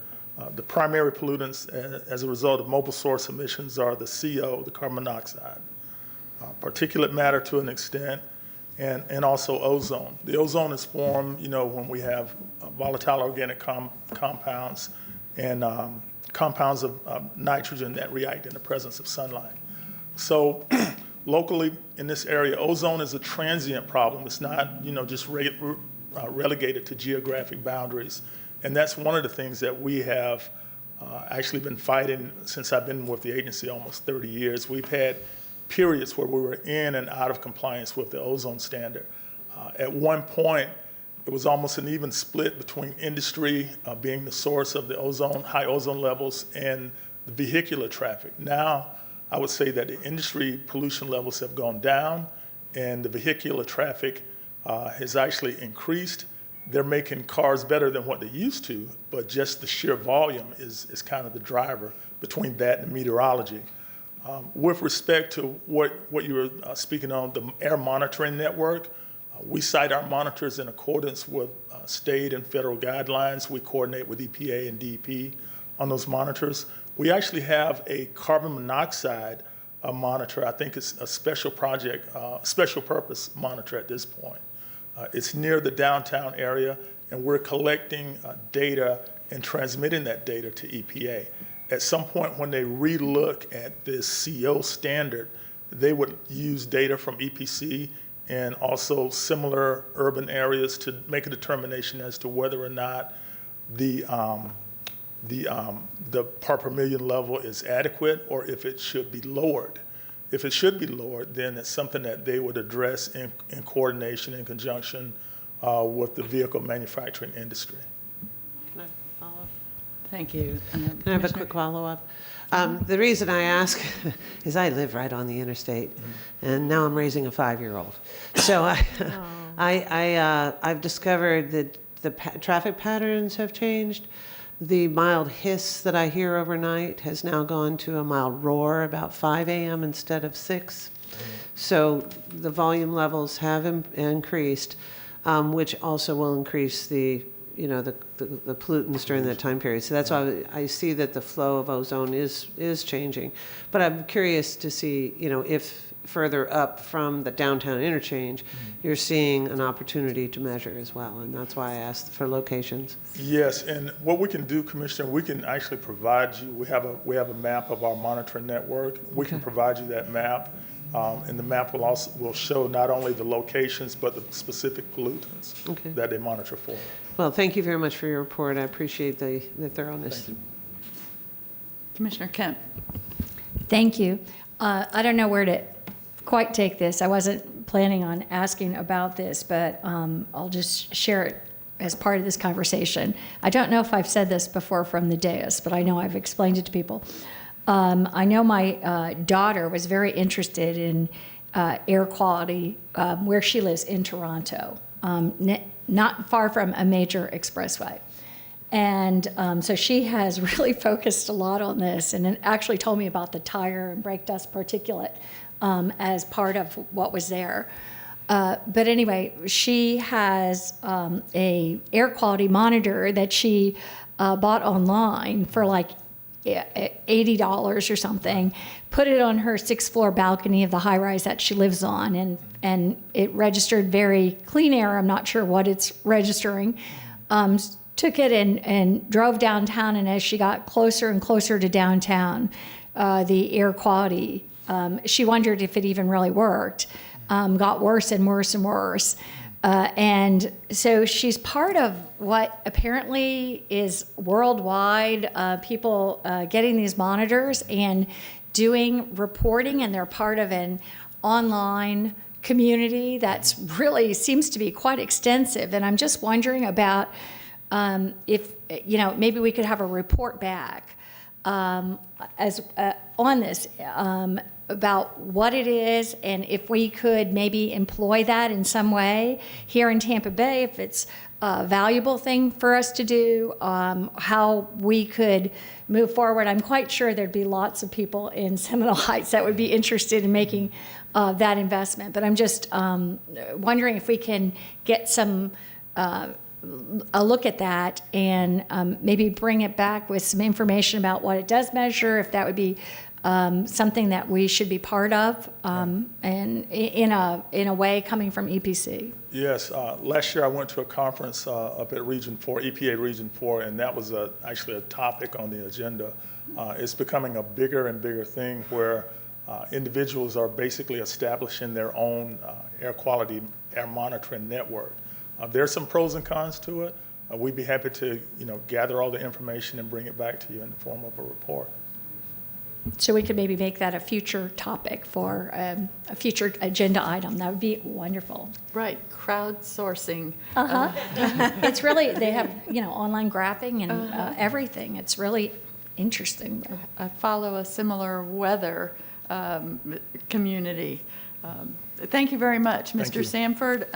The primary pollutants as a result of mobile source emissions are the CO, the carbon monoxide, particulate matter to an extent, and also ozone. The ozone is formed, when we have volatile organic compounds and compounds of nitrogen that react in the presence of sunlight. So locally in this area, ozone is a transient problem. It's not, just relegated to geographic boundaries. And that's one of the things that we have actually been fighting since I've been with the agency almost 30 years. We've had periods where we were in and out of compliance with the ozone standard. At one point, it was almost an even split between industry being the source of the ozone, high ozone levels, and the vehicular traffic. Now, I would say that the industry pollution levels have gone down, and the vehicular traffic has actually increased. They're making cars better than what they used to, but just the sheer volume is kind of the driver between that and meteorology. With respect to what you were speaking on, the air monitoring network, we cite our monitors in accordance with state and federal guidelines. We coordinate with EPA and DEP on those monitors. We actually have a carbon monoxide monitor. I think it's a special project, special purpose monitor at this point. It's near the downtown area, and we're collecting data and transmitting that data to EPA. At some point when they relook at this CO standard, they would use data from EPC and also similar urban areas to make a determination as to whether or not the part per million level is adequate or if it should be lowered. If it should be lowered, then it's something that they would address in coordination, in conjunction with the vehicle manufacturing industry. Thank you. Can I have a quick follow-up? The reason I ask is I live right on the interstate, and now I'm raising a 5-year-old. So I've discovered that the traffic patterns have changed. The mild hiss that I hear overnight has now gone to a mild roar about 5 a.m. instead of 6. So the volume levels have increased, which also will increase the pollutants during that time period. So that's why I see that the flow of ozone is changing. But I'm curious to see, if further up from the downtown interchange, you're seeing an opportunity to measure as well. And that's why I asked for locations. Yes, and what we can do, Commissioner, we can actually provide you, we have a map of our monitoring network. We can provide you that map. And the map will show not only the locations, but the specific pollutants that they monitor for. Well, thank you very much for your report. I appreciate the thoroughness. Commissioner Kemp. Thank you. I don't know where to quite take this. I wasn't planning on asking about this, but I'll just share it as part of this conversation. I don't know if I've said this before from the dais, but I know I've explained it to people. I know my daughter was very interested in air quality where she lives in Toronto, not far from a major expressway. And so she has really focused a lot on this, and it actually told me about the tire and brake dust particulate as part of what was there. But anyway, she has a air quality monitor that she bought online for like $80 or something, put it on her 6th floor balcony of the high rise that she lives on, and it registered very clean air. I'm not sure what it's registering. Took it and drove downtown, and as she got closer and closer to downtown, the air quality, she wondered if it even really worked, got worse and worse and worse. And so she's part of what apparently is worldwide, people getting these monitors and doing reporting, and they're part of an online community that's really seems to be quite extensive. And I'm just wondering about if, maybe we could have a report back on this, about what it is, and if we could maybe employ that in some way here in Tampa Bay, if it's a valuable thing for us to do, how we could move forward. I'm quite sure there'd be lots of people in Seminole Heights that would be interested in making that investment, but I'm just wondering if we can get a look at that and maybe bring it back with some information about what it does measure, if that would be something that we should be part of, and in a way coming from EPC. Yes, last year I went to a conference up at Region 4, EPA Region 4, and that was actually a topic on the agenda. It's becoming a bigger and bigger thing where individuals are basically establishing their own air monitoring network. There's some pros and cons to it. We'd be happy to gather all the information and bring it back to you in the form of a report. So we could maybe make that a future topic for a future agenda item. That would be wonderful. Right, crowdsourcing. It's really, they have, online graphing and everything. It's really interesting. I follow a similar weather community. Thank you very much, Mr. Sanford.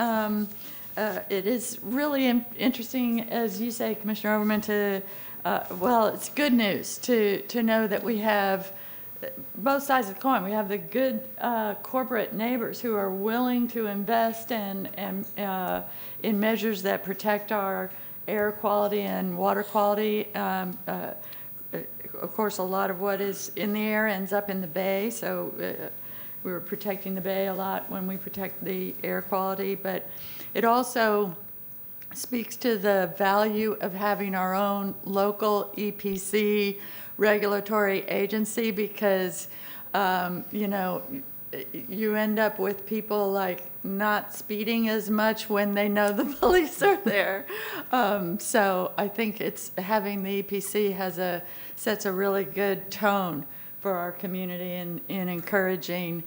It is really interesting, as you say, Commissioner Overman, it's good news to know that we have both sides of the coin. We have the good corporate neighbors who are willing to invest in measures that protect our air quality and water quality. Of course, a lot of what is in the air ends up in the bay, so we're protecting the bay a lot when we protect the air quality, but it also speaks to the value of having our own local EPC regulatory agency, because you end up with people like not speeding as much when they know the police are there. So I think it's having the EPC sets a really good tone for our community in encouraging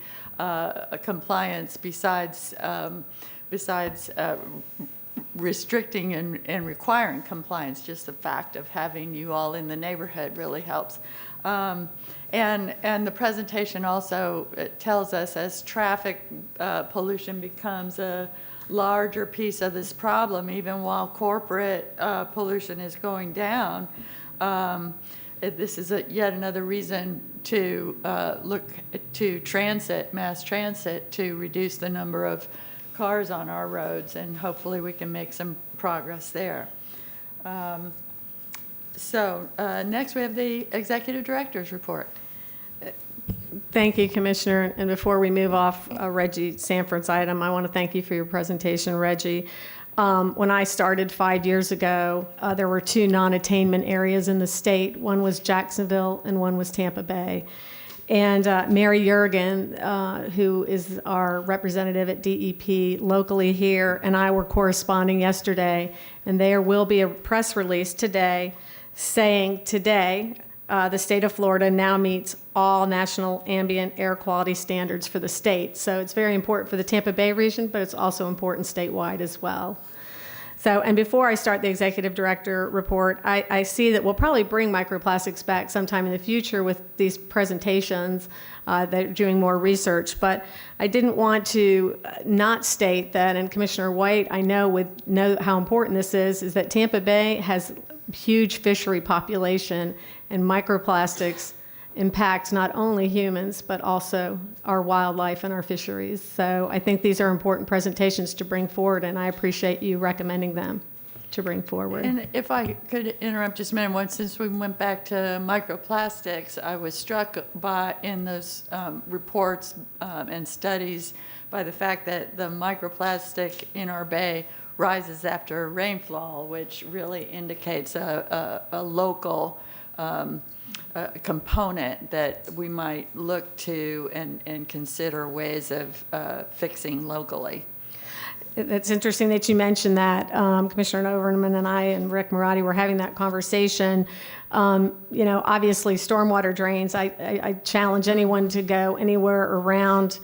restricting and requiring compliance. Just the fact of having you all in the neighborhood really helps. And the presentation also tells us as traffic pollution becomes a larger piece of this problem, even while corporate pollution is going down, this is yet another reason to look to transit, mass transit, to reduce the number of cars on our roads, and hopefully we can make some progress there. Next we have the Executive Director's report. Thank you, Commissioner. And before we move off Reggie Sanford's item, I want to thank you for your presentation, Reggie. When I started 5 years ago, there were 2 non-attainment areas in the state. One was Jacksonville and one was Tampa Bay. And Mary Jurgen, who is our representative at DEP locally here, and I were corresponding yesterday, and there will be a press release today saying the state of Florida now meets all national ambient air quality standards for the state. So it's very important for the Tampa Bay region, but it's also important statewide as well. So, and before I start the executive director report, I see that we'll probably bring microplastics back sometime in the future with these presentations. They're doing more research, but I didn't want to not state that, and Commissioner White, I know would know how important this is that Tampa Bay has huge fishery population, and microplastics impact not only humans, but also our wildlife and our fisheries. So I think these are important presentations to bring forward, and I appreciate you recommending them to bring forward. And if I could interrupt just a minute, since we went back to microplastics, I was struck by, in those reports and studies, by the fact that the microplastic in our bay rises after rainfall, which really indicates a local component that we might look to and consider ways of fixing locally. It's interesting that you mentioned that. Commissioner Overman and I and Rick Marotti were having that conversation. Obviously stormwater drains, I challenge anyone to go anywhere around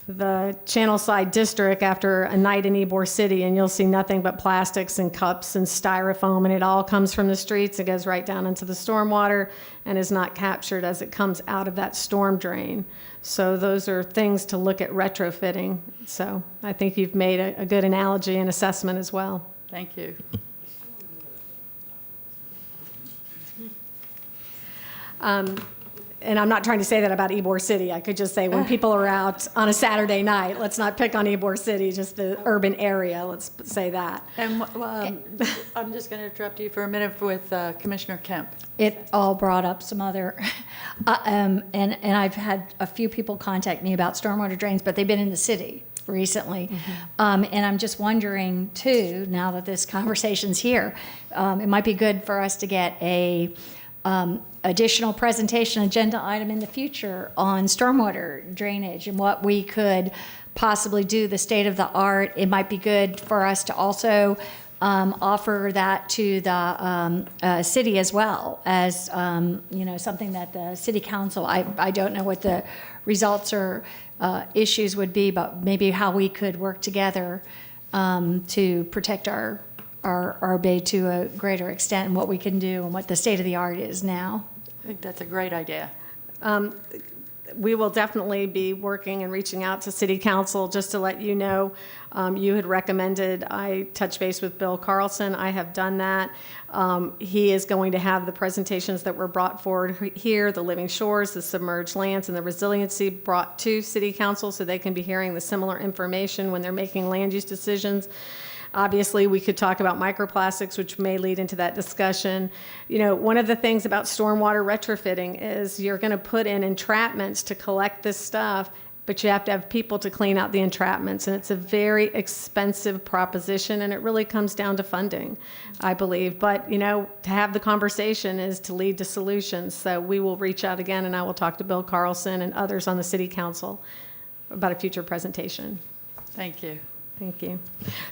the Channelside district after a night in Ybor City, and you'll see nothing but plastics and cups and styrofoam, and it all comes from the streets. It goes right down into the stormwater and is not captured as it comes out of that storm drain. So those are things to look at retrofitting. So I think you've made a good analogy and assessment as well. Thank you. And I'm not trying to say that about Ybor City. I could just say when people are out on a Saturday night, let's not pick on Ybor City, just the urban area, let's say that. And I'm just going to interrupt you for a minute with Commissioner Kemp. It all brought up some other, and I've had a few people contact me about stormwater drains, but they've been in the city recently. And I'm just wondering too, now that this conversation's here, it might be good for us to get a additional presentation agenda item in the future on stormwater drainage and what we could possibly do, the state of the art. It might be good for us to also offer that to the city as well as, something that the city council, I don't know what the results or issues would be, but maybe how we could work together to protect our bay to a greater extent, and what we can do and what the state of the art is now. I think that's a great idea. We will definitely be working and reaching out to City Council. Just to let you know, you had recommended I touch base with Bill Carlson. I have done that. He is going to have the presentations that were brought forward here, the living shores, the submerged lands, and the resiliency brought to City Council so they can be hearing the similar information when they're making land use decisions. Obviously, we could talk about microplastics, which may lead into that discussion. One of the things about stormwater retrofitting is you're going to put in entrapments to collect this stuff, but you have to have people to clean out the entrapments, and it's a very expensive proposition, and it really comes down to funding, I believe. But, to have the conversation is to lead to solutions. So we will reach out again, and I will talk to Bill Carlson and others on the City Council about a future presentation. Thank you. Thank you.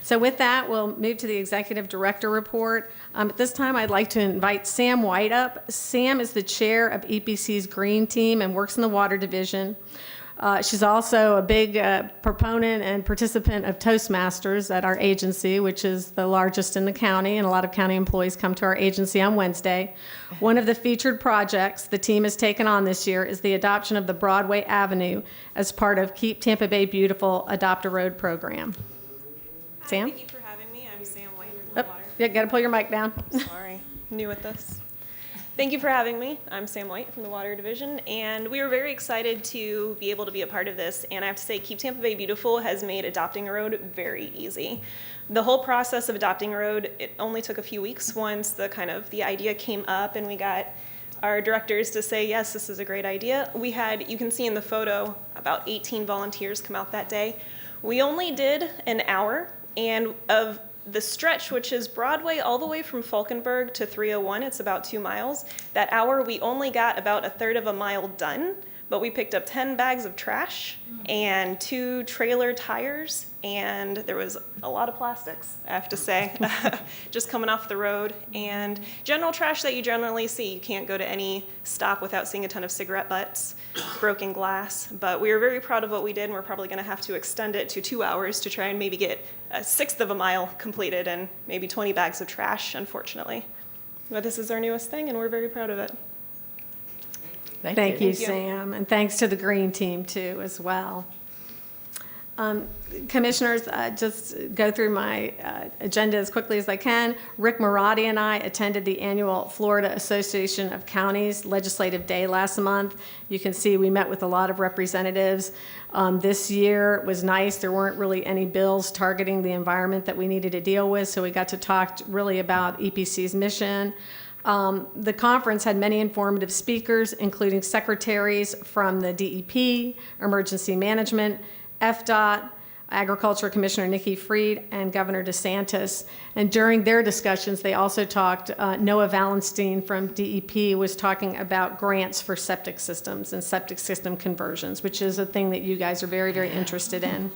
So with that, we'll move to the Executive Director report. At this time, I'd like to invite Sam White up. Sam is the chair of EPC's Green Team and works in the Water Division. She's also a big proponent and participant of Toastmasters at our agency, which is the largest in the county, and a lot of county employees come to our agency on Wednesday. One of the featured projects the team has taken on this year is the adoption of the Broadway Avenue as part of Keep Tampa Bay Beautiful Adopt a Road program. Sam? Thank you for having me. I'm Sam White from the Water. Yeah, got to pull your mic down. Sorry, new at this. Thank you for having me. I'm Sam White from the Water Division, and we were very excited to be able to be a part of this. And I have to say, Keep Tampa Bay Beautiful has made adopting a road very easy. The whole process of adopting a road, it only took a few weeks once the idea came up and we got our directors to say, yes, this is a great idea. We had, you can see in the photo, about 18 volunteers come out that day. We only did an hour, and of the stretch, which is Broadway all the way from Falkenberg to 301, it's about 2 miles. That hour, we only got about a third of a mile done, but we picked up 10 bags of trash and 2 trailer tires, and there was a lot of plastics, I have to say, just coming off the road. And general trash that you generally see. You can't go to any stop without seeing a ton of cigarette butts, broken glass. But we were very proud of what we did, and we're probably going to have to extend it to 2 hours to try and maybe get a sixth of a mile completed and maybe 20 bags of trash, unfortunately. But this is our newest thing, and we're very proud of it. Thank you, Sam, and thanks to the Green Team too as well. Commissioners, just go through my agenda as quickly as I can. Rick Marotti and I attended the annual Florida Association of Counties Legislative Day last month. You can see we met with a lot of representatives. This year was nice. There weren't really any bills targeting the environment that we needed to deal with, so we got to talk really about EPC's mission. The conference had many informative speakers, including secretaries from the DEP, Emergency Management, FDOT, Agriculture Commissioner Nikki Fried, and Governor DeSantis. And during their discussions, they also talked, Noah Valenstein from DEP was talking about grants for septic systems and septic system conversions, which is a thing that you guys are very, very interested in.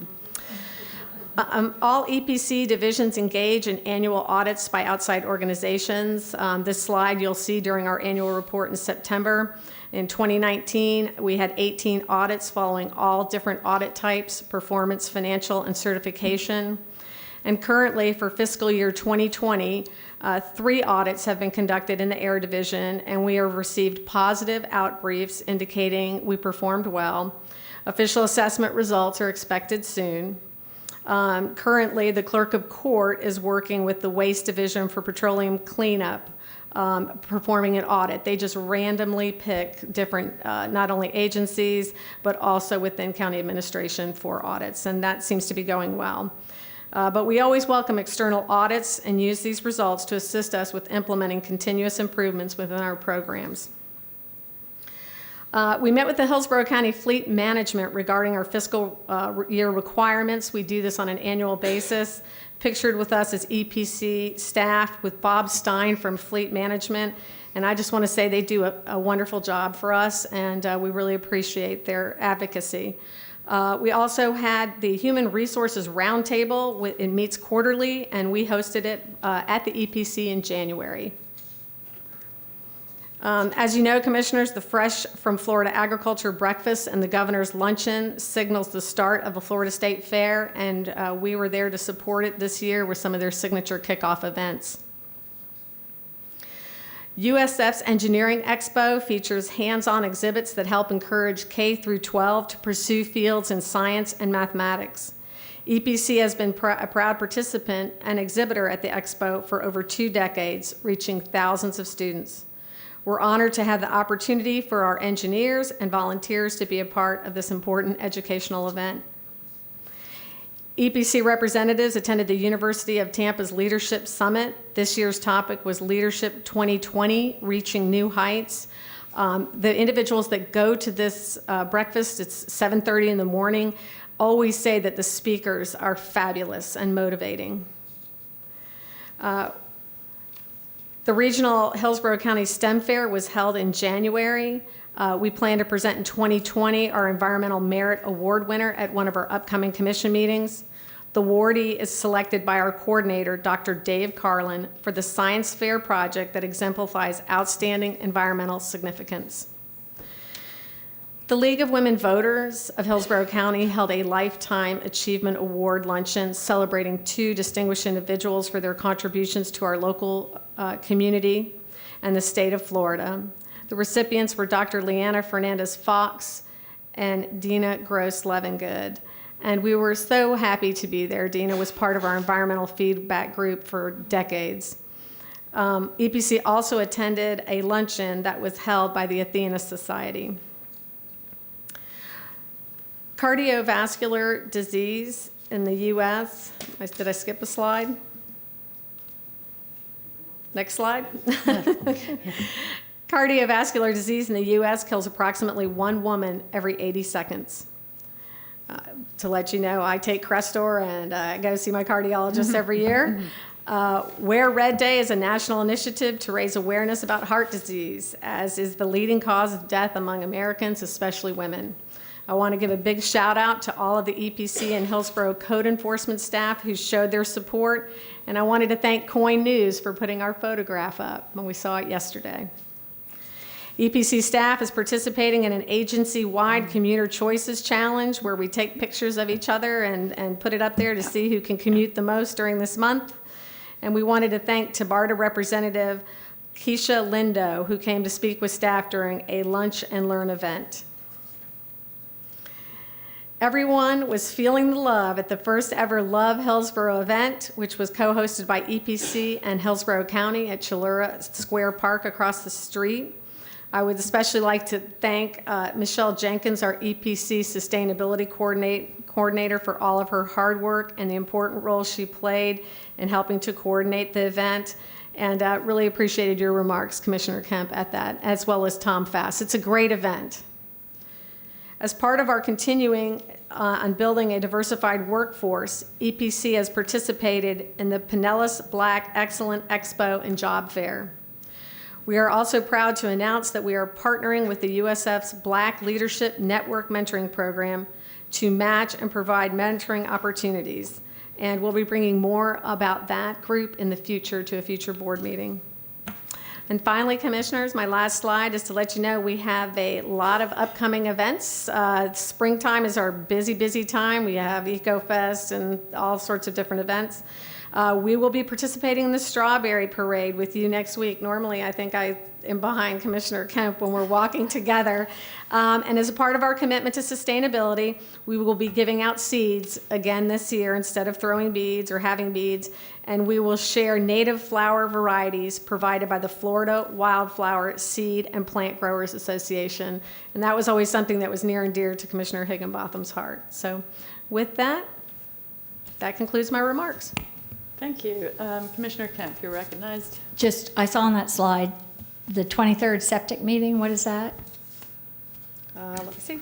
All EPC divisions engage in annual audits by outside organizations. This slide you'll see during our annual report in September. In 2019, we had 18 audits following all different audit types, performance, financial, and certification. And currently, for fiscal year 2020, 3 audits have been conducted in the Air Division, and we have received positive outbriefs indicating we performed well. Official assessment results are expected soon. Currently, the Clerk of Court is working with the Waste Division for Petroleum Cleanup, performing an audit. They just randomly pick different, not only agencies, but also within county administration for audits, and that seems to be going well. But we always welcome external audits and use these results to assist us with implementing continuous improvements within our programs. We met with the Hillsborough County Fleet Management regarding our fiscal year requirements. We do this on an annual basis. Pictured with us is EPC staff with Bob Stein from Fleet Management. And I just want to say they do a wonderful job for us, and we really appreciate their advocacy. We also had the Human Resources Roundtable. It meets quarterly, and we hosted it at the EPC in January. As you know, Commissioners, the Fresh from Florida Agriculture Breakfast and the Governor's Luncheon signals the start of the Florida State Fair, and we were there to support it this year with some of their signature kickoff events. USF's Engineering Expo features hands-on exhibits that help encourage K through 12 to pursue fields in science and mathematics. EPC has been a proud participant and exhibitor at the Expo for over 2 decades, reaching thousands of students. We're honored to have the opportunity for our engineers and volunteers to be a part of this important educational event. EPC representatives attended the University of Tampa's Leadership Summit. This year's topic was Leadership 2020, Reaching New Heights. The individuals that go to this breakfast, it's 7:30 in the morning, always say that the speakers are fabulous and motivating. The regional Hillsborough County STEM Fair was held in January. We plan to present in 2020 our Environmental Merit Award winner at one of our upcoming commission meetings. The awardee is selected by our coordinator, Dr. Dave Carlin, for the science fair project that exemplifies outstanding environmental significance. The League of Women Voters of Hillsborough County held a Lifetime Achievement Award luncheon celebrating 2 distinguished individuals for their contributions to our local community and the state of Florida. The recipients were Dr. Leanna Fernandez-Fox and Dina Gross-Levengood. And we were so happy to be there. Dina was part of our environmental feedback group for decades. EPC also attended a luncheon that was held by the Athena Society. Cardiovascular disease in the U.S. Did I skip a slide? Next slide. Cardiovascular disease in the U.S. kills approximately 1 woman every 80 seconds. To let you know, I take Crestor and I go see my cardiologist every year. Wear Red Day is a national initiative to raise awareness about heart disease, as is the leading cause of death among Americans, especially women. I want to give a big shout out to all of the EPC and Hillsborough code enforcement staff who showed their support, and I wanted to thank Coin News for putting our photograph up when we saw it yesterday. EPC staff is participating in an agency-wide Commuter Choices Challenge where we take pictures of each other and put it up there to see who can commute the most during this month. And we wanted to thank Tabarda Representative Keisha Lindo, who came to speak with staff during a Lunch and Learn event. Everyone was feeling the love at the first ever Love Hillsborough event, which was co-hosted by EPC and Hillsborough County at Chalura Square Park across the street. I would especially like to thank Michelle Jenkins, our EPC Sustainability Coordinator, for all of her hard work and the important role she played in helping to coordinate the event. And really appreciated your remarks, Commissioner Kemp, at that, as well as Tom Fass. It's a great event. As part of our continuing on building a diversified workforce, EPC has participated in the Pinellas Black Excellent Expo and Job Fair. We are also proud to announce that we are partnering with the USF's Black Leadership Network Mentoring Program to match and provide mentoring opportunities. And we'll be bringing more about that group in the future to a future board meeting. And finally, Commissioners, my last slide is to let you know we have a lot of upcoming events. Springtime is our busy time. We have EcoFest and all sorts of different events. We will be participating in the Strawberry Parade with you next week. Normally, I think I am behind Commissioner Kemp when we're walking together. And as a part of our commitment to sustainability, we will be giving out seeds again this year instead of throwing beads or having beads. And we will share native flower varieties provided by the Florida Wildflower Seed and Plant Growers Association. And that was always something that was near and dear to Commissioner Higginbotham's heart. So with that, that concludes my remarks. Thank you. Commissioner Kemp, you're recognized. Just, I saw on that slide, the 23rd septic meeting, what is that? Let me see.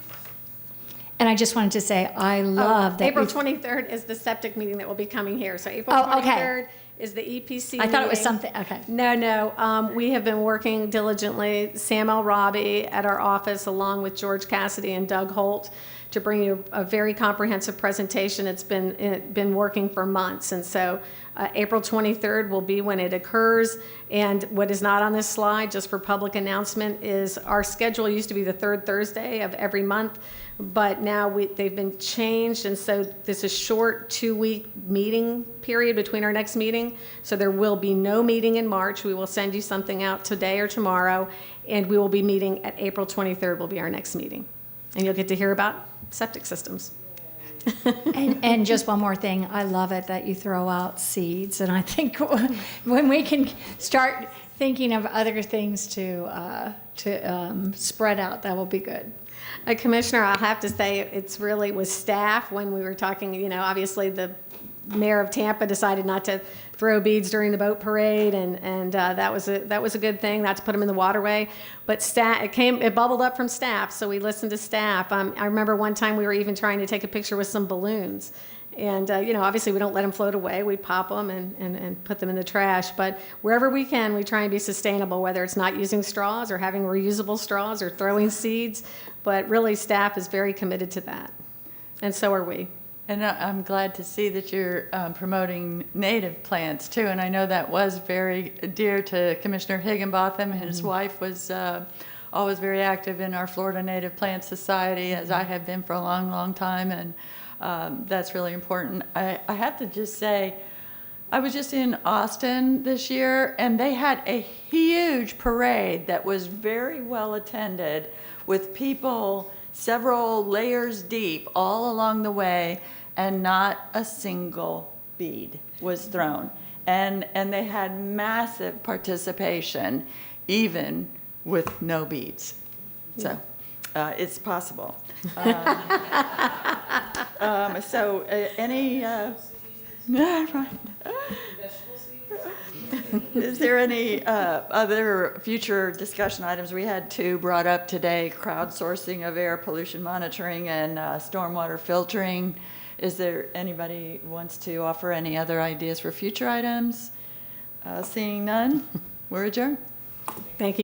And I just wanted to say, I love that. April 23rd is the septic meeting that will be coming here. So April Oh, 23rd okay. is the EPC I thought it was meeting. something, okay. No. We have been working diligently, Sam L. Robbie at our office, along with George Cassidy and Doug Holt, to bring you a very comprehensive presentation. It's been working for months. And so April 23rd will be when it occurs. And what is not on this slide, just for public announcement, is our schedule used to be the third Thursday of every month, but now they've been changed. And so this is a short 2-week meeting period between our next meeting. So there will be no meeting in March. We will send you something out today or tomorrow, and we will be meeting at April 23rd will be our next meeting. And you'll get to hear about septic systems. And just one more thing, I love it that you throw out seeds, and I think when we can start thinking of other things to spread out, that will be good. Commissioner, I'll have to say it's really with staff when we were talking, obviously the mayor of Tampa decided not to throw beads during the boat parade, and that was a good thing, not to put them in the waterway. But staff, it bubbled up from staff, so we listened to staff. I remember one time we were even trying to take a picture with some balloons. And, obviously we don't let them float away. We pop them and put them in the trash. But wherever we can, we try and be sustainable, whether it's not using straws or having reusable straws or throwing seeds. But really, staff is very committed to that. And so are we. And I'm glad to see that you're promoting native plants too. And I know that was very dear to Commissioner Higginbotham. His wife was always very active in our Florida Native Plant Society, as I have been for a long, long time, and that's really important. I have to just say, I was just in Austin this year, and they had a huge parade that was very well attended with people several layers deep all along the way, and not a single bead was thrown. And they had massive participation, even with no beads. So it's possible. Any... Is there any other future discussion items? We had two brought up today, crowdsourcing of air pollution monitoring and stormwater filtering. Is there anybody who wants to offer any other ideas for future items? Seeing none, we're adjourned. Thank you.